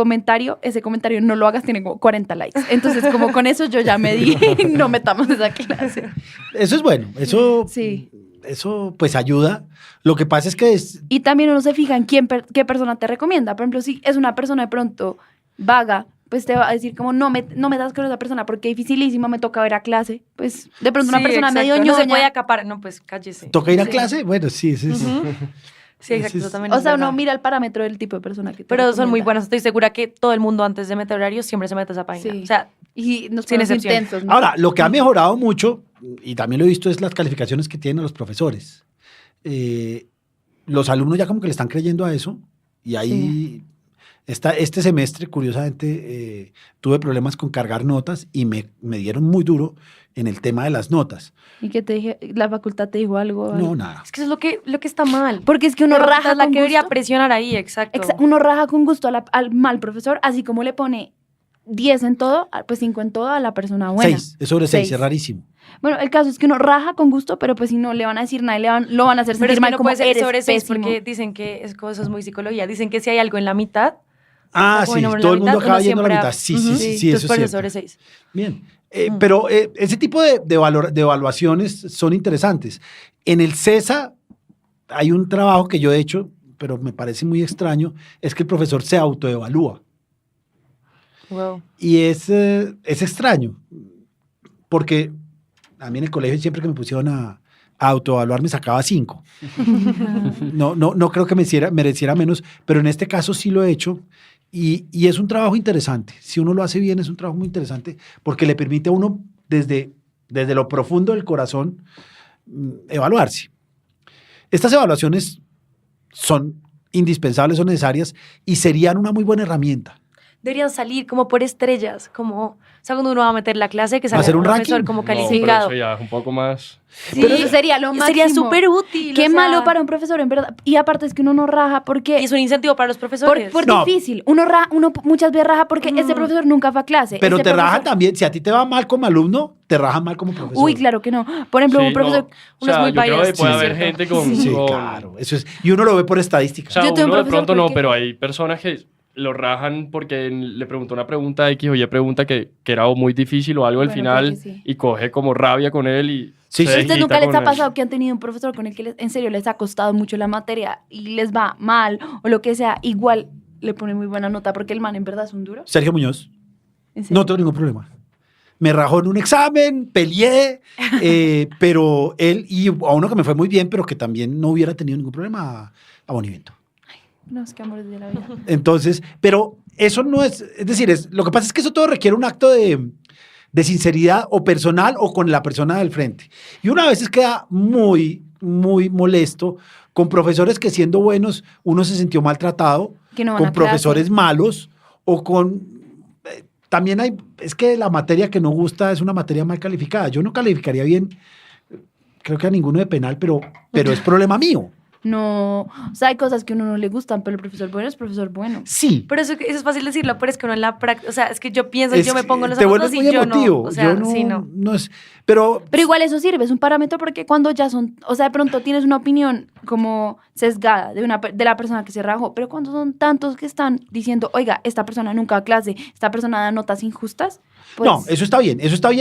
comentario, no lo hagas, tiene como 40 likes. Entonces, como con eso yo ya me di, no metamos esa clase. Eso es bueno. Sí. Eso pues ayuda. Lo que pasa es que Y también uno se fija en qué persona te recomienda. Por ejemplo, si es una persona de pronto vaga, pues te va a decir como, no me das con esa persona porque es dificilísimo, me toca ver a clase. Pues de pronto una Sí, persona exacto, medio no ñoña. se puede acaparar, no, pues cállese. toca ir a Sí. clase. Bueno, sí, sí. Ujú. Sí, exacto, Ese es- eso también O es sea, verdad. uno mira el parámetro del tipo de persona que te Pero son muy recomienda. buenas, estoy segura que todo el mundo antes de meter horarios siempre se mete a esa página. Sí. O sea, Y nos Sin ponemos excepción. intensos, ¿no? Ahora, lo que ha mejorado mucho, y también lo he visto, es las calificaciones que tienen los profesores. Los alumnos ya como que le están creyendo a eso, y ahí este semestre, curiosamente, tuve problemas con cargar notas y me dieron muy duro en el tema de las notas. Y que te dije, la facultad te dijo algo. No, nada. es que eso es lo que está mal. Porque es que uno La raja facultad es la con que debería gusto. presionar ahí, exacto. Uno raja con gusto al mal profesor, así como le pone 10 en todo, pues 5 en todo a la persona buena. 6, es sobre 6, Seis. es rarísimo. Bueno, el caso es que uno raja con gusto, pero pues si no le van a decir nada, lo van a hacer Pero sentir es que mal no como puede ser eres sobre 6 pésimo. porque dicen que eso es muy psicología. Dicen que si hay algo en la mitad, Ah, como sí, número en todo la el mundo mitad, acaba uno yendo a la siempre mitad. Sí, sí, Ujú. sí, sí, Entonces, eso por es eso cierto. sobre 6. Bien, pero ese tipo de evaluaciones son interesantes. En el CESA hay un trabajo que yo he hecho, pero me parece muy extraño, es que el profesor se autoevalúa. Wow. Y es extraño, porque a mí en el colegio siempre que me pusieron a autoevaluar me sacaba 5. No creo que mereciera menos, pero en este caso sí lo he hecho. Y es un trabajo interesante. Si uno lo hace bien, es un trabajo muy interesante porque le permite a uno desde lo profundo del corazón evaluarse. Estas evaluaciones son indispensables, son necesarias y serían una muy buena herramienta. Deberían salir como por estrellas, como, o sea, cuando uno va a meter la clase, que salga ¿Hacer un un profesor ranking? como No, pero calificado. eso ya es un poco más. Sí, Pero eso sería lo máximo. Sería súper útil. Qué o sea, malo para un profesor, en verdad. Y aparte es que uno no raja porque... Y es un incentivo para los profesores. Por No. difícil. Uno muchas veces raja porque ese profesor nunca fue a clase. Pero Ese te raja profesor- también, si a ti te va mal como alumno, te raja mal como profesor. Uy, claro que no. Por ejemplo, Sí, un profesor... no. O uno es sea, muy yo creo que biased, puede sí, haber cierto. gente con... Sí, con- claro. Eso es, y uno lo ve por estadística. O sea, Yo tuve un uno de profesor pronto no, porque- pero hay personas que lo rajan porque le preguntó una pregunta X o Y pregunta que era o muy difícil o algo al Bueno, final porque sí. y coge como rabia con él y Sí, se sí. ¿A ustedes desquita nunca les con ha él. pasado que han tenido un profesor con el que en serio les ha costado mucho la materia y les va mal o lo que sea? Igual le pone muy buena nota porque el man en verdad es un duro. Sergio Muñoz, ¿En serio? no tengo ningún problema. Me rajó en un examen, peleé, pero él, y a uno que me fue muy bien, pero que también no hubiera tenido ningún problema a Bonivento. No, es que amores de la vida. Entonces, pero eso no es decir, lo que pasa es que eso todo requiere un acto de sinceridad o personal o con la persona del frente. Y uno a veces queda muy, muy molesto con profesores que siendo buenos uno se sintió maltratado, Que no van con a clase. profesores malos o con... también es que la materia que no gusta es una materia mal calificada. Yo no calificaría bien, creo que a ninguno de penal, pero es problema mío. No, o sea, hay cosas que a uno no le gustan, pero el profesor bueno es profesor bueno. Sí. Pero eso es fácil decirlo, pero es que uno en la práctica, o sea, es que yo pienso, Es yo me que pongo en los te zapatos vuelves y muy yo emotivo. no, o sea, Yo sí, no. no es, pero Igual eso sirve, es un parámetro porque cuando ya son, o sea, de pronto tienes una opinión como sesgada de la persona que se rajó, pero cuando son tantos que están diciendo, oiga, esta persona nunca va a clase, esta persona da notas injustas, pues... no, eso está bien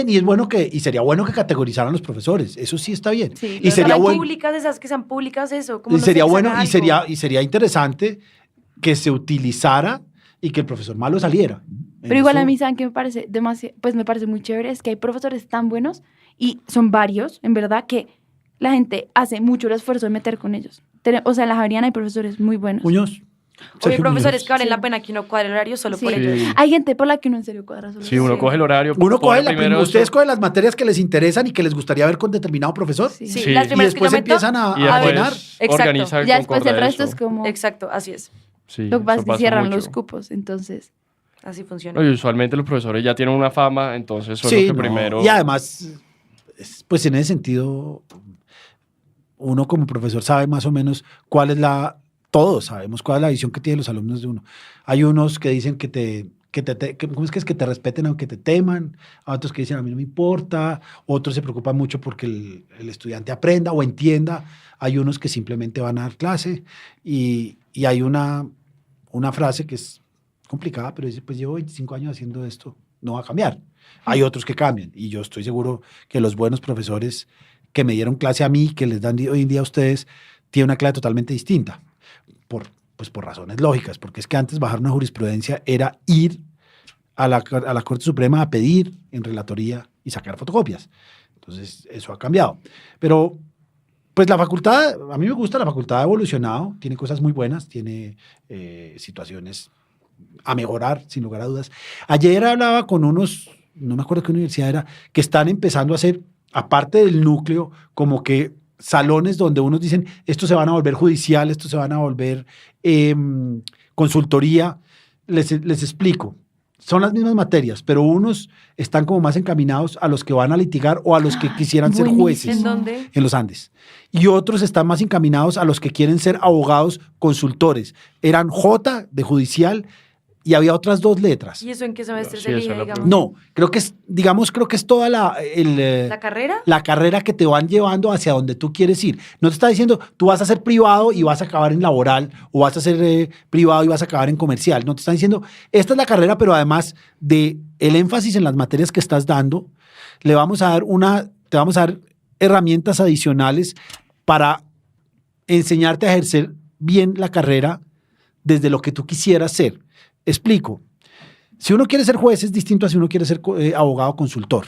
y es bueno y sería bueno que categorizaran los profesores, eso sí está bien. Sí, y claro. sería Hay bueno, públicas, esas que sean públicas, eso. Como y no sería sé, bueno hagan y sería interesante que se utilizara y que el profesor malo saliera. Pero igual Eso- a mí, ¿saben qué me parece demasiado? Pues me parece muy chévere, es que hay profesores tan buenos y son varios, en verdad, que la gente hace mucho el esfuerzo de meter con ellos. O sea, en la Javeriana hay profesores muy buenos. Muñoz, O hay Sergio profesores Muñoz. que valen Sí. la pena que uno cuadre el horario solo Sí. por ello. Sí. Hay gente por la que uno en serio cuadra solo. Si uno Sí. coge el horario, Uno pone coge primero ustedes eso, cogen las materias que les interesan y que les gustaría ver con determinado profesor. Sí. Sí, Sí. las Y primeras que yo después meto, empiezan a y a ver, llenar. después Exacto. organiza Ya después el concorda resto eso. es como... Exacto, así es. Sí, Lo que pasa eso es que pasa cierran mucho. los cupos, entonces... Así funciona. No, y usualmente los profesores ya tienen una fama, entonces son los que no. primero... Y además, pues en ese sentido, uno como profesor sabe más o menos cuál es todos sabemos cuál es la visión que tienen los alumnos de uno. Hay unos que dicen ¿cómo es que te respeten aunque te teman? A otros que dicen a mí no me importa, otros se preocupan mucho porque el estudiante aprenda o entienda. Hay unos que simplemente van a dar clase y hay una frase que es complicada, pero dice, pues llevo 25 años haciendo esto, no va a cambiar. Hay otros que cambian y yo estoy seguro que los buenos profesores que me dieron clase a mí, que les dan hoy en día a ustedes, tienen una clase totalmente distinta, por razones lógicas, porque es que antes bajar una jurisprudencia era ir a la Corte Suprema a pedir en relatoría y sacar fotocopias. Entonces, eso ha cambiado. Pero, pues la facultad, a mí me gusta, la facultad ha evolucionado, tiene cosas muy buenas, tiene situaciones a mejorar, sin lugar a dudas. Ayer hablaba con unos, no me acuerdo qué universidad era, que están empezando a hacer, aparte del núcleo, como que salones donde unos dicen, estos se van a volver judicial, estos se van a volver consultoría. Les explico. Son las mismas materias, pero unos están como más encaminados a los que van a litigar o a los que quisieran ser Buenísimo. jueces ¿En dónde? en los Andes. Y otros están más encaminados a los que quieren ser abogados consultores. Eran J de judicial y había otras 2 letras. ¿Y eso en qué semestre Sí, se esa elige, es la digamos? No, creo que es toda ¿La carrera? la carrera que te van llevando hacia donde tú quieres ir. No te está diciendo, tú vas a ser privado y vas a acabar en laboral, o vas a ser privado y vas a acabar en comercial. No te están diciendo, esta es la carrera, pero además de el énfasis en las materias que estás dando, te vamos a dar herramientas adicionales para enseñarte a ejercer bien la carrera desde lo que tú quisieras ser. Explico. Si uno quiere ser juez es distinto a si uno quiere ser abogado consultor.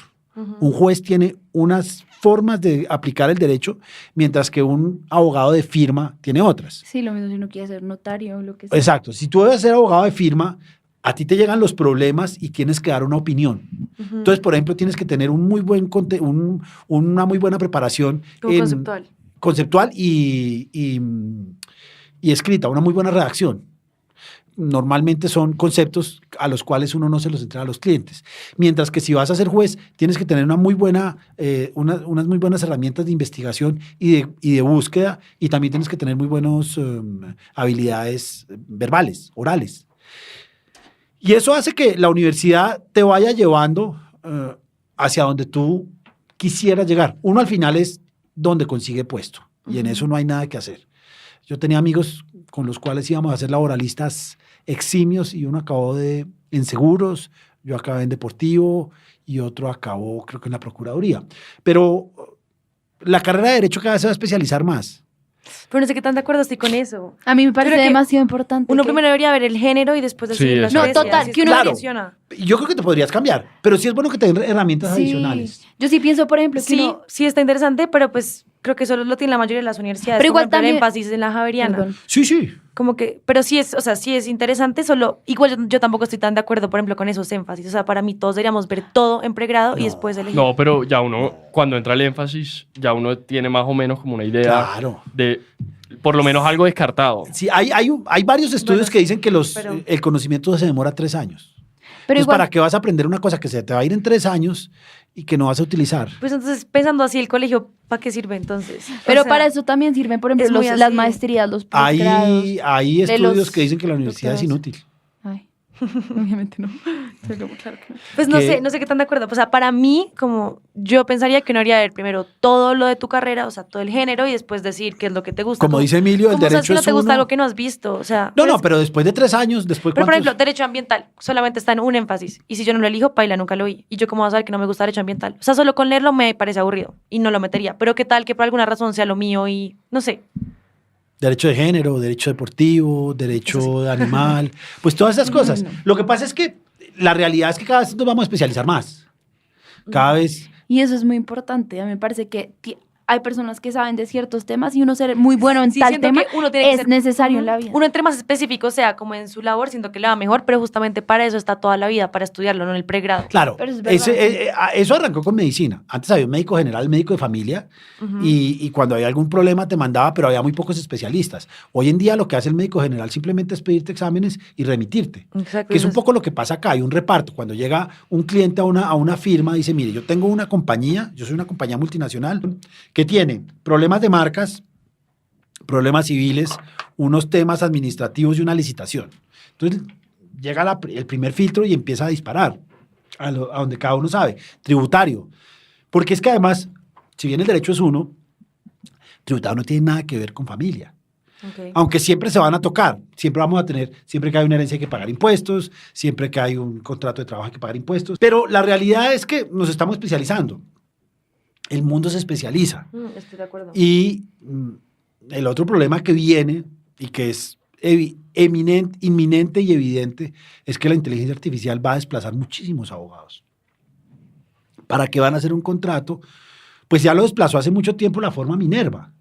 Un juez tiene unas formas de aplicar el derecho, mientras que un abogado de firma tiene otras. Sí, lo mismo si uno quiere ser notario o lo que sea. Exacto. Si tú debes ser abogado de firma, a ti te llegan los problemas y tienes que dar una opinión. Entonces, por ejemplo, tienes que tener una muy buena preparación Como conceptual. conceptual y escrita, una muy buena redacción. Normalmente son conceptos a los cuales uno no se los entrega a los clientes. Mientras que si vas a ser juez, tienes que tener unas muy buenas herramientas de investigación y de búsqueda, y también tienes que tener muy buenas habilidades verbales, orales. Y eso hace que la universidad te vaya llevando hacia donde tú quisieras llegar. Uno al final es donde consigue puesto, y en eso no hay nada que hacer. Yo tenía amigos con los cuales íbamos a ser laboralistas eximios y uno acabó en seguros, yo acabé en deportivo y otro acabó creo que en la Procuraduría. Pero la carrera de Derecho cada vez se va a especializar más. Pero no sé qué tan de acuerdo estoy con eso. A mí me parece creo que demasiado importante. Uno que- primero debería ver el género y después Sí, decidir la exacto. No, total, especie, que así uno- es Claro. funciona. Yo creo que te podrías cambiar, pero sí es bueno que tengas herramientas Sí. adicionales. Yo sí pienso, por ejemplo, que Sí, uno- sí está interesante, pero pues creo que solo lo tiene la mayoría de las universidades. Pero Como igual por ejemplo, también- el énfasis en la Javeriana. Perdón. Sí, sí. Como que, pero sí es, o sea, sí es interesante, solo, igual yo tampoco estoy tan de acuerdo, por ejemplo, con esos énfasis. O sea, para mí todos deberíamos ver todo en pregrado y No. después elegir. No, pero ya uno, cuando entra el énfasis, ya uno tiene más o menos como una idea Claro. de, por lo menos algo descartado. Sí, hay varios estudios Bueno, que dicen que pero- el conocimiento se demora 3 años. pero Entonces, igual, ¿para qué vas a aprender una cosa que se te va a ir en 3 años y que no vas a utilizar? Pues entonces, pensando así, el colegio, ¿para qué sirve entonces? pero O sea, para eso también sirven, por ejemplo, es muy las así. maestrías, los posgrados. Hay de estudios los que dicen que la universidad es doctorados. inútil. Ay, obviamente no. Pero claro que no. Pues no que- sé qué tan de acuerdo. O sea, para mí, como yo pensaría que no haría ver primero todo lo de tu carrera, o sea, todo el género y después decir qué es lo que te gusta. Como dice Emilio, el ¿cómo sabes derecho que no es te gusta uno. algo que no has visto? O sea, No, no, pues, pero después de 3 años, después pero por ¿cuántos? ejemplo, derecho ambiental solamente está en un énfasis. Y si yo no lo elijo, paila, nunca lo vi. Y yo, ¿cómo vas a saber que no me gusta derecho ambiental? O sea, solo con leerlo me parece aburrido y no lo metería. Pero qué tal que por alguna razón sea lo mío y no sé. Derecho de género, derecho deportivo, derecho Eso de animal, pues todas esas cosas. No. Lo que pasa es que la realidad es que cada vez nos vamos a especializar más. Cada vez, Y eso es muy importante. A mí me parece que hay personas que saben de ciertos temas y uno ser muy bueno en Sí, tal siento tema que uno tiene que es ser- necesario en Ujú. la vida. Uno entre más específico sea como en su labor, siento que le va mejor, pero justamente para eso está toda la vida, para estudiarlo, no en el pregrado. Claro, Pero es verdad, eso arrancó con medicina. Antes había un médico general, médico de familia, y cuando había algún problema te mandaba, pero había muy pocos especialistas. Hoy en día lo que hace el médico general simplemente es pedirte exámenes y remitirte. Exacto. Que es un poco lo que pasa acá. Hay un reparto. Cuando llega un cliente a una firma, dice, mire, yo tengo una compañía, yo soy una compañía multinacional que tiene problemas de marcas, problemas civiles, unos temas administrativos y una licitación. Entonces llega el primer filtro y empieza a disparar a donde cada uno sabe. Tributario. Porque es que además, si bien el derecho es uno, tributario no tiene nada que ver con familia. Ok. Aunque siempre se van a tocar, siempre vamos a tener, siempre que hay una herencia hay que pagar impuestos, siempre que hay un contrato de trabajo hay que pagar impuestos. Pero la realidad es que nos estamos especializando. El mundo se especializa. Estoy de acuerdo. Y el otro problema que viene y que es inminente y evidente es que la inteligencia artificial va a desplazar muchísimos abogados. ¿Para qué van a hacer un contrato? Pues ya lo desplazó hace mucho tiempo la forma Minerva.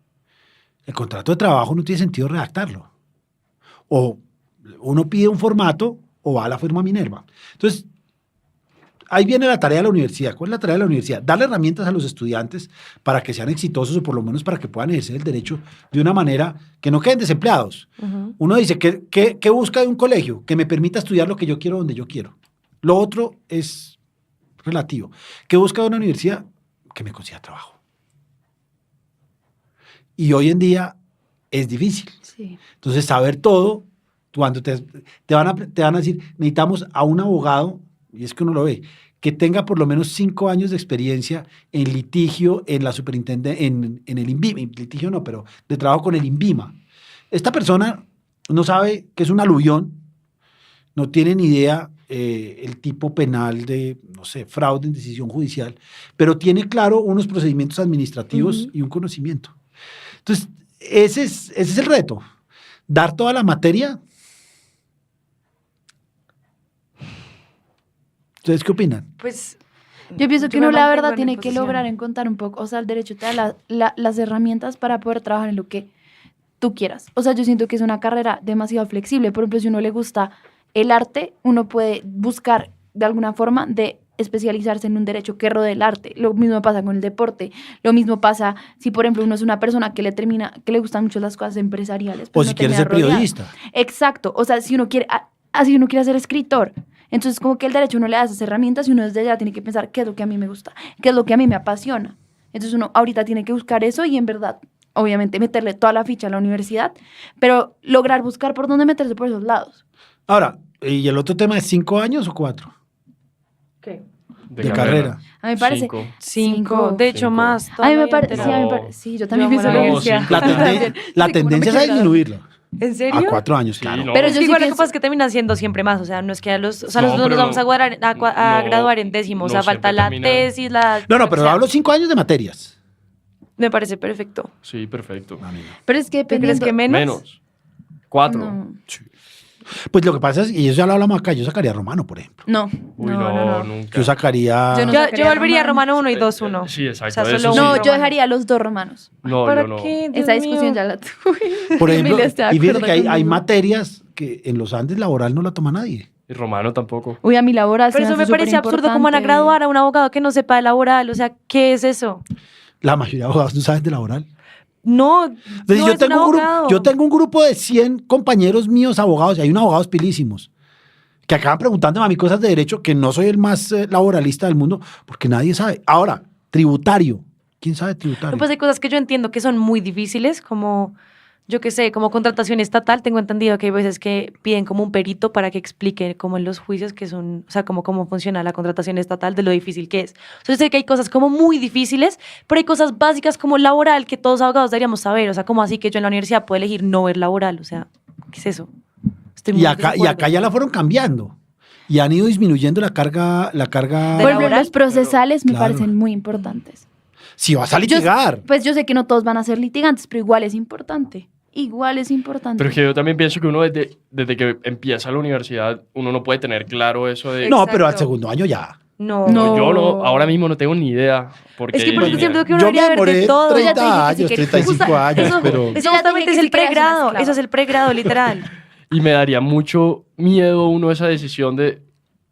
El contrato de trabajo no tiene sentido redactarlo. O uno pide un formato o va a la firma Minerva. Entonces, ahí viene la tarea de la universidad. ¿Cuál es la tarea de la universidad? Darle herramientas a los estudiantes para que sean exitosos o por lo menos para que puedan ejercer el derecho de una manera que no queden desempleados. Uno dice, ¿qué busca de un colegio? Que me permita estudiar lo que yo quiero donde yo quiero. Lo otro es relativo. ¿Qué busca de una universidad? Que me consiga trabajo. Y hoy en día es difícil. Sí. Entonces, saber todo, cuando te van a decir, necesitamos a un abogado, y es que uno lo ve, que tenga por lo menos 5 años de experiencia en litigio, en la superintendencia, en el INVIMA, litigio no, pero de trabajo con el INVIMA. Esta persona no sabe que es un aluvión, no tiene ni idea el tipo penal de, no sé, fraude en decisión judicial, pero tiene claro unos procedimientos administrativos y un conocimiento. Entonces, ese es el reto. Dar toda la materia. ¿Ustedes qué opinan? Pues Yo pienso que yo me uno la mantengo verdad en tiene mi que posición. lograr encontrar un poco, o sea, el derecho te da las herramientas para poder trabajar en lo que tú quieras. O sea, yo siento que es una carrera demasiado flexible. Por ejemplo, si a uno le gusta el arte, uno puede buscar de alguna forma de especializarse en un derecho que rodee el arte. Lo mismo pasa con el deporte. Lo mismo pasa si, por ejemplo, uno es una persona que le gustan mucho las cosas empresariales. O pues si no quieres termina ser rodeado. periodista. Exacto. O sea, si uno quiere, así uno quiere ser escritor. Entonces, como que el derecho uno le da esas herramientas y uno desde ya tiene que pensar qué es lo que a mí me gusta, qué es lo que a mí me apasiona. Entonces, uno ahorita tiene que buscar eso y en verdad, obviamente, meterle toda la ficha a la universidad, pero lograr buscar por dónde meterse por esos lados. Ahora, ¿y el otro tema es 5 años o 4? ¿qué? De carrera. A mí me parece... 5. 5, de hecho 5. más. A mí me todavía parece... entera. Sí, a mí me No. parece... Sí, yo también Yo pienso amo lo la mismo. universidad. La tendencia es a disminuirlo. ¿En serio? A 4 años, claro. no. Pero Es yo que sí igual lo que pienso- pasa es que termina siendo siempre más, o sea, no es que No, nosotros nos pero vamos a, no, graduar en décimo, o sea, no falta siempre la termina. tesis, la... No, o pero sea, hablo 5 años de materias. Me parece perfecto. Sí, perfecto. A mí no. Pero es que ¿Tú crees dependiendo... que menos? Menos. 4. No, Pues lo que pasa es, y eso ya lo hablamos acá, yo sacaría Romano, por ejemplo. no, Uy, no. nunca. Yo sacaría... Yo no Yo sacaría volvería a Romano. Romano 1 y 2, 1. Sí, exacto. O sea, eso solo sí. No, un yo romano. dejaría los 2 romanos. No, ¿Para yo no. qué? Dios Esa discusión mío. ya la tuve. Por ejemplo, Emilia está de y fíjate acuerdo que hay conmigo. materias que en los Andes laboral no la toma nadie. Y Romano tampoco. Uy, a mi laboral Pero se eso me me hace parece absurdo, ¿cómo van a superimportante. graduar a un abogado que no sepa de laboral? O sea, ¿qué es eso? La mayoría de abogados no saben de laboral. No, Entonces, no yo, es tengo un un grupo, abogado. yo tengo un grupo de 100 compañeros míos abogados, y hay unos abogados pilísimos, que acaban preguntándome a mí cosas de derecho que no soy el más laboralista del mundo, porque nadie sabe. Ahora, tributario. ¿Quién sabe tributario? Pues hay cosas que yo entiendo que son muy difíciles, como, yo qué sé, como contratación estatal. Tengo entendido que hay veces que piden como un perito para que explique como en los juicios que son, o sea, como cómo funciona la contratación estatal, de lo difícil que es. Entonces sé que hay cosas como muy difíciles, pero hay cosas básicas como laboral que todos abogados deberíamos saber. O sea, como así que yo en la universidad puedo elegir no ver laboral. O sea, ¿qué es eso? Estoy muy y acá ya la fueron cambiando. Y han ido disminuyendo la carga. ¿De Por ejemplo, laboral? los procesales me Claro. parecen muy importantes. Si vas a litigar. Pues yo sé que no todos van a ser litigantes, pero igual es importante. Igual es importante. Pero es que yo también pienso que uno desde que empieza la universidad, uno no puede tener claro eso de... No, pero al Exacto. segundo año ya. No. No. Yo no, ahora mismo no tengo ni idea. Porque Es que por eso siento que uno Yo me debería ver de demoré todo. 30 Ya te dije que años, sí quería. 35 años, Eso, pero... eso Yo ya justamente dije es que el sí quería ser una pregrado. esclava. Eso es el pregrado, literal. Y me daría mucho miedo uno esa decisión de,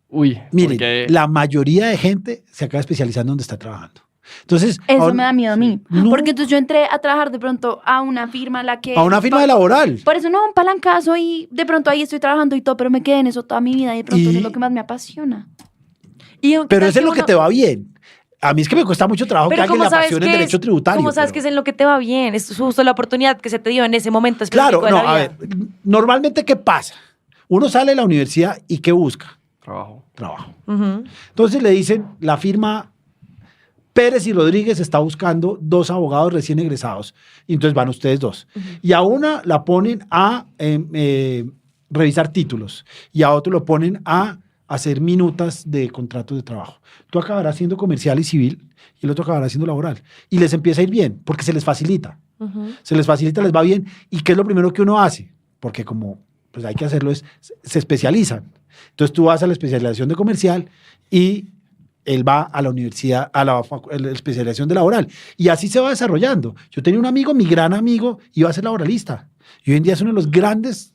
uy, Miren, porque la mayoría de gente se acaba especializando donde está trabajando. Entonces, Eso ahora- me da miedo a mí. No. Porque entonces yo entré a trabajar de pronto a una firma en la que... a una firma de laboral. Por eso no, un palancazo y de pronto ahí estoy trabajando y todo, pero me quedé en eso toda mi vida y de pronto Y- eso es lo que más me apasiona. Y aunque Pero tal eso es lo que uno- te va bien. A mí es que me cuesta mucho trabajo que Pero alguien ¿cómo le sabes apasione el qué derecho es? tributario. ¿Cómo sabes pero- que es en lo que te va bien? Es justo la oportunidad que se te dio en ese momento Claro, específico de no, la a vida. ver, normalmente, ¿qué pasa? Uno sale de la universidad y ¿qué busca? trabajo. Trabajo. Ujú. Entonces le dicen, la firma Pérez y Rodríguez está buscando 2 abogados recién egresados. Y entonces van ustedes 2. Y a una la ponen a revisar títulos y a otro lo ponen a hacer minutas de contratos de trabajo. Tú acabarás siendo comercial y civil y el otro acabará siendo laboral. Y les empieza a ir bien porque se les facilita. Ujú. Se les facilita, les va bien. ¿Y qué es lo primero que uno hace? Porque como pues hay que hacerlo, se especializan. Entonces tú vas a la especialización de comercial y él va a la universidad, a la especialización de laboral. Y así se va desarrollando. Yo tenía un amigo, mi gran amigo, iba a ser laboralista. Y hoy en día es uno de los grandes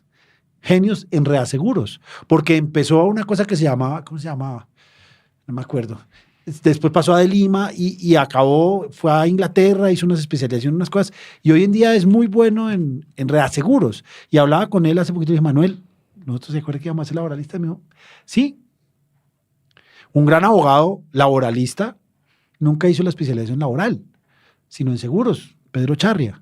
genios en reaseguros. Porque empezó una cosa que se llamaba, ¿cómo se llamaba? No me acuerdo. Después pasó a de Lima y acabó, fue a Inglaterra, hizo unas especializaciones en unas cosas. Y hoy en día es muy bueno en reaseguros. Y hablaba con él hace poquito y dije, Manuel, ¿nosotros se acuerdan que íbamos a ser laboralistas? Me dijo, sí. Un gran abogado laboralista nunca hizo la especialización laboral, sino en seguros, Pedro Charria,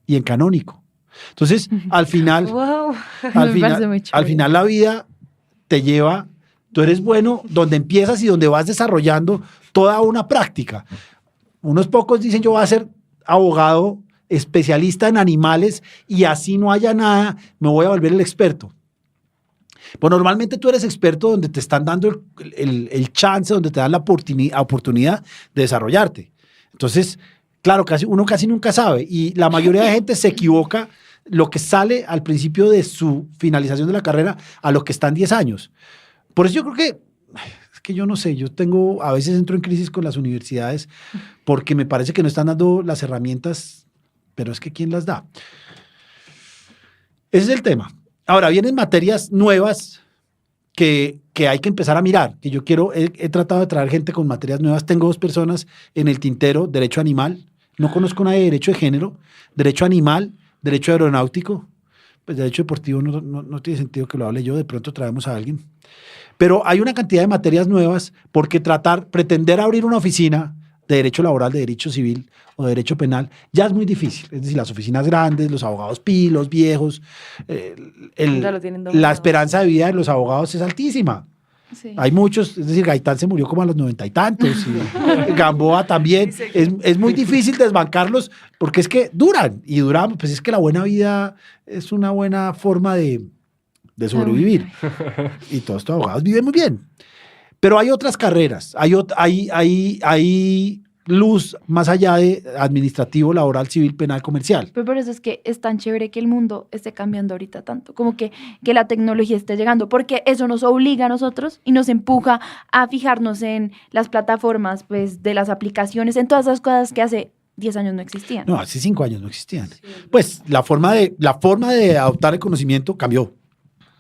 y en canónico. Entonces, al final, Wow. al Me parece muy final, chévere. al final la vida te lleva, tú eres bueno donde empiezas y donde vas desarrollando toda una práctica. Unos pocos dicen yo voy a ser abogado especialista en animales y así no haya nada, me voy a volver el experto. Pues normalmente tú eres experto donde te están dando el chance, donde te dan la oportunidad de desarrollarte. Entonces, claro, uno casi nunca sabe y la mayoría de gente se equivoca lo que sale al principio de su finalización de la carrera a lo que están 10 años. Por eso yo creo que, es que yo no sé, a veces entro en crisis con las universidades porque me parece que no están dando las herramientas, pero es que ¿quién las da? Ese es el tema. Ahora, vienen materias nuevas que hay que empezar a mirar, que yo he tratado de traer gente con materias nuevas. Tengo 2 personas en el tintero, derecho animal, no conozco nada de derecho de género, derecho animal, derecho aeronáutico, pues derecho deportivo no tiene sentido que lo hable yo, de pronto traemos a alguien. Pero hay una cantidad de materias nuevas porque pretender abrir una oficina de derecho laboral, de derecho civil o de derecho penal, ya es muy difícil. Es decir, las oficinas grandes, los abogados pilos, viejos, Ya lo tienen la dominado. esperanza de vida de los abogados es altísima. Sí. Hay muchos, es decir, Gaitán se murió como a los 90 y tantos, y Gamboa también. Es muy difícil desbancarlos porque es que duran, y duramos, pues es que la buena vida es una buena forma de sobrevivir. Y todos estos abogados viven muy bien. Pero hay otras carreras, hay luz más allá de administrativo, laboral, civil, penal, comercial. Pero por eso es que es tan chévere que el mundo esté cambiando ahorita tanto, como que la tecnología esté llegando, porque eso nos obliga a nosotros y nos empuja a fijarnos en las plataformas, pues, de las aplicaciones, en todas esas cosas que hace 10 años no existían. No, hace 5 años no existían. Pues la forma de adoptar el conocimiento cambió.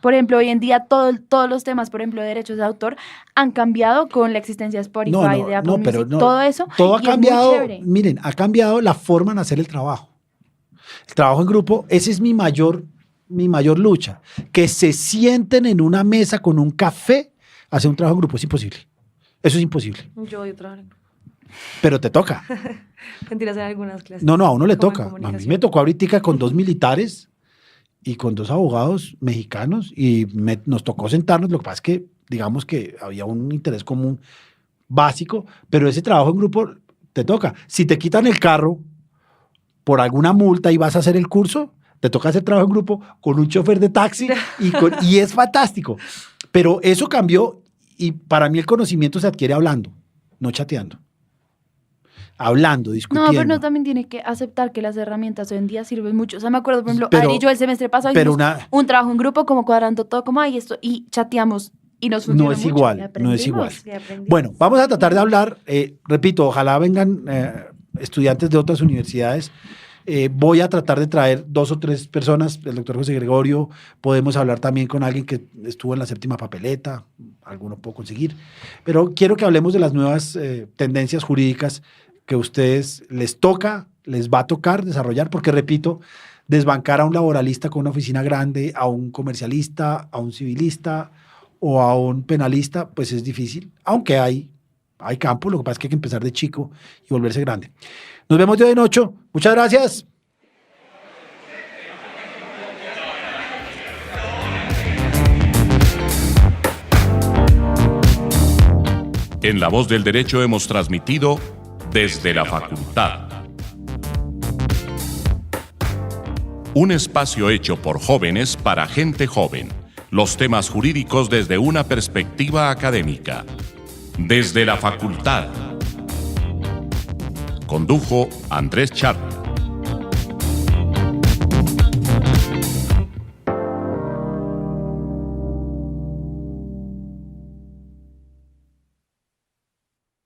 Por ejemplo, hoy en día todos los temas, por ejemplo, de derechos de autor, han cambiado con la existencia de Spotify, de Apple Music, todo eso. Todo ha y es muy cambiado. chévere. Miren, ha cambiado la forma de hacer el trabajo. El trabajo en grupo, esa es mi mayor lucha. Que se sienten en una mesa con un café, hacer un trabajo en grupo es imposible. Eso es imposible. Yo odio trabajar en grupo. Pero te toca. Mentiras en algunas clases. No, a uno le Como en toca. A mí comunicación. me tocó ahorita con 2 militares y con 2 abogados mexicanos y nos tocó sentarnos. Lo que pasa es que, digamos que había un interés común básico, pero ese trabajo en grupo te toca. Si te quitan el carro por alguna multa y vas a hacer el curso, te toca hacer trabajo en grupo con un chofer de taxi y es fantástico. Pero eso cambió y para mí el conocimiento se adquiere hablando, no chateando. Hablando, discutiendo. No, pero uno también tiene que aceptar que las herramientas hoy en día sirven mucho. O sea, me acuerdo, por ejemplo, Pero- Ari y yo el semestre pasado pero hicimos un trabajo en grupo, como cuadrando todo, como, ay, esto, y chateamos Y nos funcionó no es mucho, igual, y no es igual. aprendimos, y aprendimos. Bueno, vamos a tratar de hablar, repito, ojalá vengan estudiantes de otras universidades. Voy a tratar de traer 2 o 3 personas, el doctor José Gregorio, podemos hablar también con alguien que estuvo en la 7ª papeleta, alguno puedo conseguir, pero quiero que hablemos de las nuevas tendencias jurídicas que a ustedes les va a tocar desarrollar, porque repito, desbancar a un laboralista con una oficina grande, a un comercialista, a un civilista o a un penalista, pues es difícil, aunque hay campo, lo que pasa es que hay que empezar de chico y volverse grande. Nos vemos de hoy en 8. Muchas gracias. En La Voz del Derecho hemos transmitido Desde la Facultad. Un espacio hecho por jóvenes para gente joven. Los temas jurídicos desde una perspectiva académica. Desde la Facultad. Condujo Andrés Char.